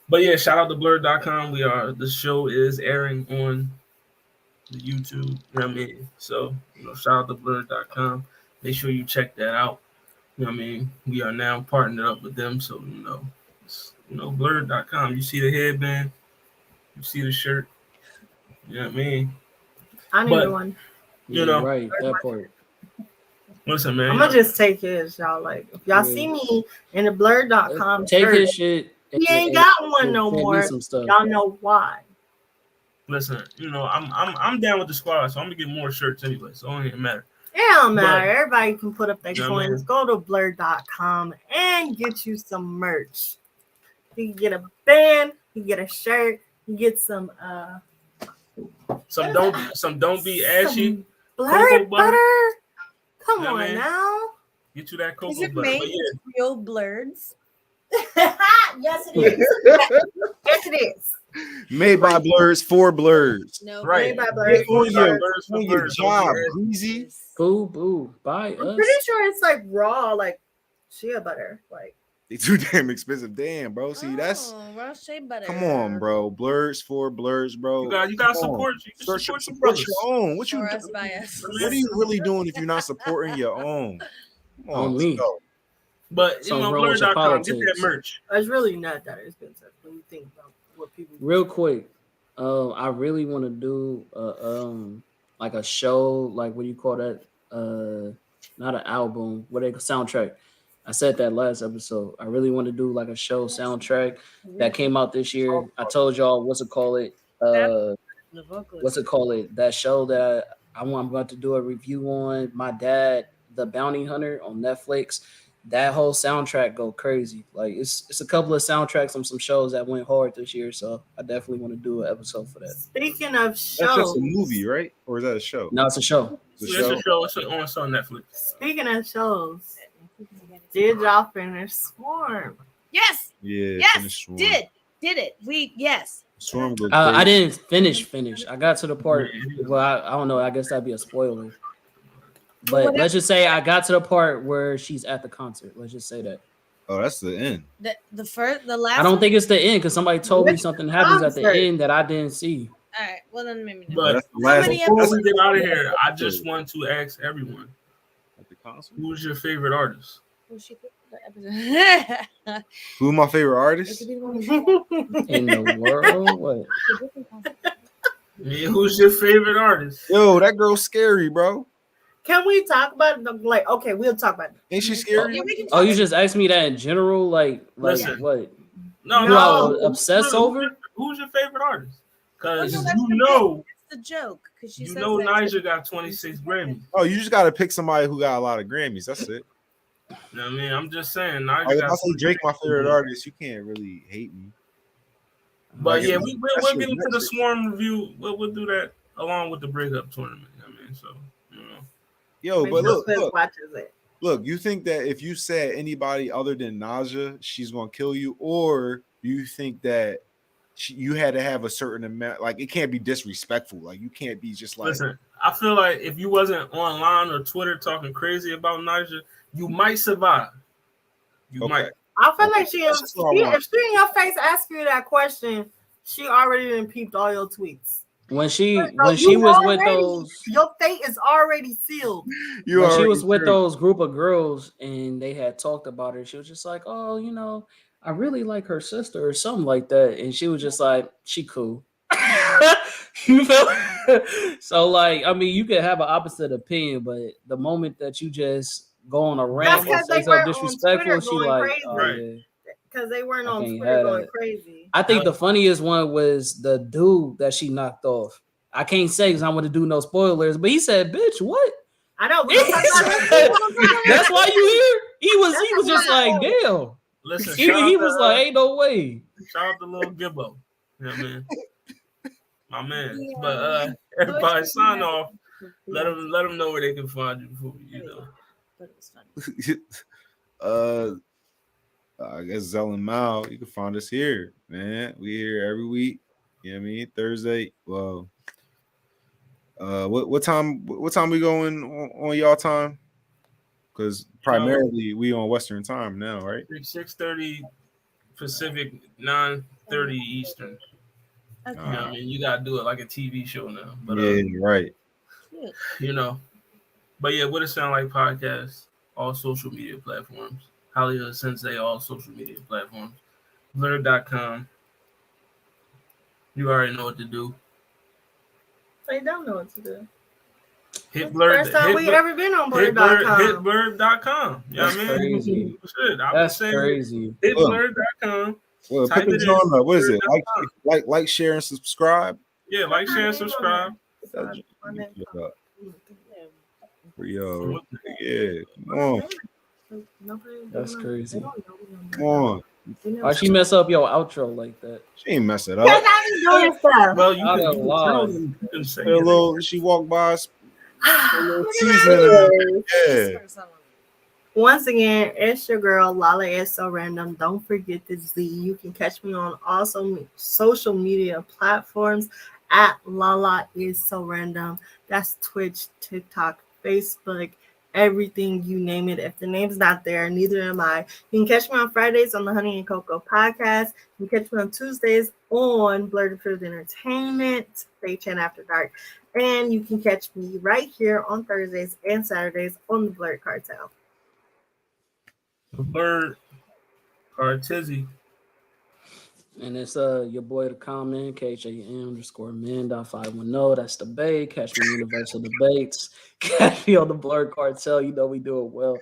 but yeah, shout out to blur.com. The show is airing on the YouTube. You know what I mean? So, shout out to blur.com. Make sure you check that out. You know what I mean? We are now partnered up with them. So, blur.com. You see the headband, you see the shirt. You know what I mean? I need But, one. Right, that part. Listen, man. I'm gonna just take his, y'all. Like, if y'all see me in the blur.com Take shirt, his shit. he ain't got one no send me more. some stuff. Y'all know why. Listen, I'm down with the squad, so I'm gonna get more shirts anyway. So it don't even matter. It don't matter. But- Everybody can put up their You know what I coins. mean? Go to blur.com and get you some merch. You can get a band, you can get a shirt, you get some Some don't be ashy. some blurred cocoa butter. butter. Come Yeah, on man. now. Get you that Is cocoa it butter. made But yeah, with real blurs? Yes, it is. Yes, it is. Made by blurs for blurs. No, Right. Made by Get blur. on your, Blurs for on your blurs, job, don't be ashy. greasy. Boo, boo. Buy I'm us. pretty sure it's like raw, like shea butter. Like They too damn expensive. Damn, bro. See, that's raw shea butter. come on, bro. Blurs for blurs, bro. You got Come on. support. You can Support support your your brothers. own. What you Or us by us. what are you really doing if you're not supporting your own? Come On let's me. go. But Something wrong with your blur.com, get that politics. merch. it's really not that expensive when you think about what people Real quick, I really want to do like a show, like what do you call that? Not an album, what they soundtrack. I said that last episode. I really want to do like a show soundtrack that came out this year. I told y'all what's it called it? The vocalist. What's it called it? That show that I'm about to do a review on. My Dad, the Bounty Hunter on Netflix. That whole soundtrack go crazy. Like it's a couple of soundtracks on some shows that went hard this year. So I definitely want to do an episode for that. Speaking of That's just shows, a movie, right? Or is that a show? No, it's a show. It's a It's show. a show. It's on Netflix. speaking of shows, did y'all finish Swarm? Yes, Yeah. yes, finish Swarm. did it. Yes. Swarm go I crazy. didn't finish. I got to the part. Well, I don't know. I guess that'd be a spoiler. But let's just say I got to the part where she's at the concert. Let's just say that. Oh, that's the end. The last. I don't think it's the end because somebody told me Which something happens at the concert? end that I didn't see. All right. Well, then maybe not. But That's the How last many before episodes? we get out of here, I just want to ask everyone, at the concert. who's your favorite artist? Who she picked the episode? Who's my favorite artist? In the world, what? Yeah, who's your favorite artist? Yo, that girl's scary, bro. Can we talk about it? Like, okay, we'll talk about it. Ain't she scary? Yeah, we can Oh, you just asked me that in general, like Listen. what? No, Who I No. was obsessed over? Who's your favorite artist? Because Well, no, that's you the know, That's the joke. Because she you says know, that. Niger got 26 Grammys. Oh, you just gotta pick somebody who got a lot of Grammys. That's it. You know what I mean? I'm just saying, Like, Niger if I got. say Drake my favorite artist, you can't really hate me. But yeah, That's we'll your get into the next Swarm review. We'll do that along with the breakup tournament. I mean, so you know. Yo, Make but sure look, Quiz look, watches it. look. You think that if you said anybody other than Naja, she's gonna kill you, or you think that you had to have a certain amount? Like, it can't be disrespectful. Like, you can't be just like. Listen, I feel like if you wasn't online or Twitter talking crazy about Niger, you might survive. You Okay. might. I feel like That's just what I want. if she in your face asks you that question, she already done peeped all your tweets. When she So was with already- those your fate is already sealed. You when she already was with screwed. those group of girls and they had talked about her, she was just like, "Oh, I really like her sister or something like that," and she was just like, "She cool." You feel? So like, I mean, you could have an opposite opinion, but the moment that you just go on a rant or 'cause say they weren't something on disrespectful, Twitter she going like, crazy. "Oh Right. yeah." Because they weren't I on can't Twitter have going that. crazy. I think the funniest one was the dude that she knocked off. I can't say because I want to do no spoilers, but he said, "Bitch, what?" I know. We don't talk about it. That's why you here. He was just like, "Damn." Listen, He was like, "Ain't no way." shout out to Lil Gibbo. You know what I mean? My man. But everybody sign off. Let them know where they can find you before you know. But it was funny. I guess Zell and Mao, you can find us here, man. We here every week. You know what I mean? Thursday. Well, What time we going on y'all time? Because primarily we on Western time now, right? 6:30 Pacific, 9:30 Eastern. Okay. You know what I mean? You gotta do it like a TV show now. But Yeah, right. you know. But yeah, what it sound like podcast, all social media platforms. Hollywood Sensei, all social media platforms. Blur.com. You already know what to do. They don't know what to do. Hit Blur. First time we ever been on Blur.com. Hit Blur.com. You know what I mean? Crazy. Shit, I That's was saying crazy. hit Blur.com. Well, Type pick it a in. genre. What is it? Like, share, and subscribe. Yeah, like, share, and subscribe. Yo, yeah, come on. That's crazy. Come on. Why she mess up your outro like that? She ain't mess it Because up. I be doing stuff. Well, you Out can of tell line. them. You can say A it. little, she walked by. A little seasoning. Yeah. Once again, it's your girl Lala is so random. Don't forget the Z. You can catch me on all social media platforms at Lala is so random. That's Twitch, TikTok, Facebook, everything, you name it. If the name's not there, neither am I. You can catch me on Fridays on the Honey and Cocoa podcast. You can catch me on Tuesdays on Blurred Approved Entertainment, Fay Chan After Dark. And you can catch me right here on Thursdays and Saturdays on the Blurred Cartel. Blur Cartizzi. And it's your boy the comment, KHAM_men.510. That's the Bay. Catch me in Universal Debates. Catch me on the Blurred Cartel. You know we do it well.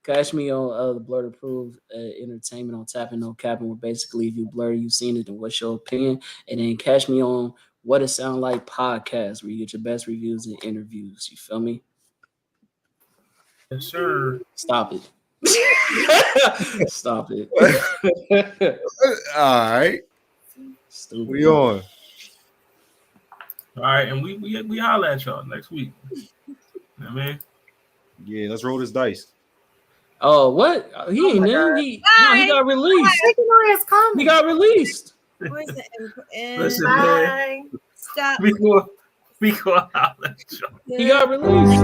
Catch me on the Blurred Approved Entertainment on Tapping No Capping, where basically if you blur, you seen it, then what's your opinion? And then catch me on What It Sound Like podcast, where you get your best reviews and interviews. You feel me? Yes, sir. Stop it. Stop it. All right. Stupid. We on. All right, and we holler at y'all next week. You know what I mean? Yeah, let's roll this dice. Oh, what? He ain't in. He got released. He got released. Where's the Listen, Bye. Stop. we go holler at y'all. He got released.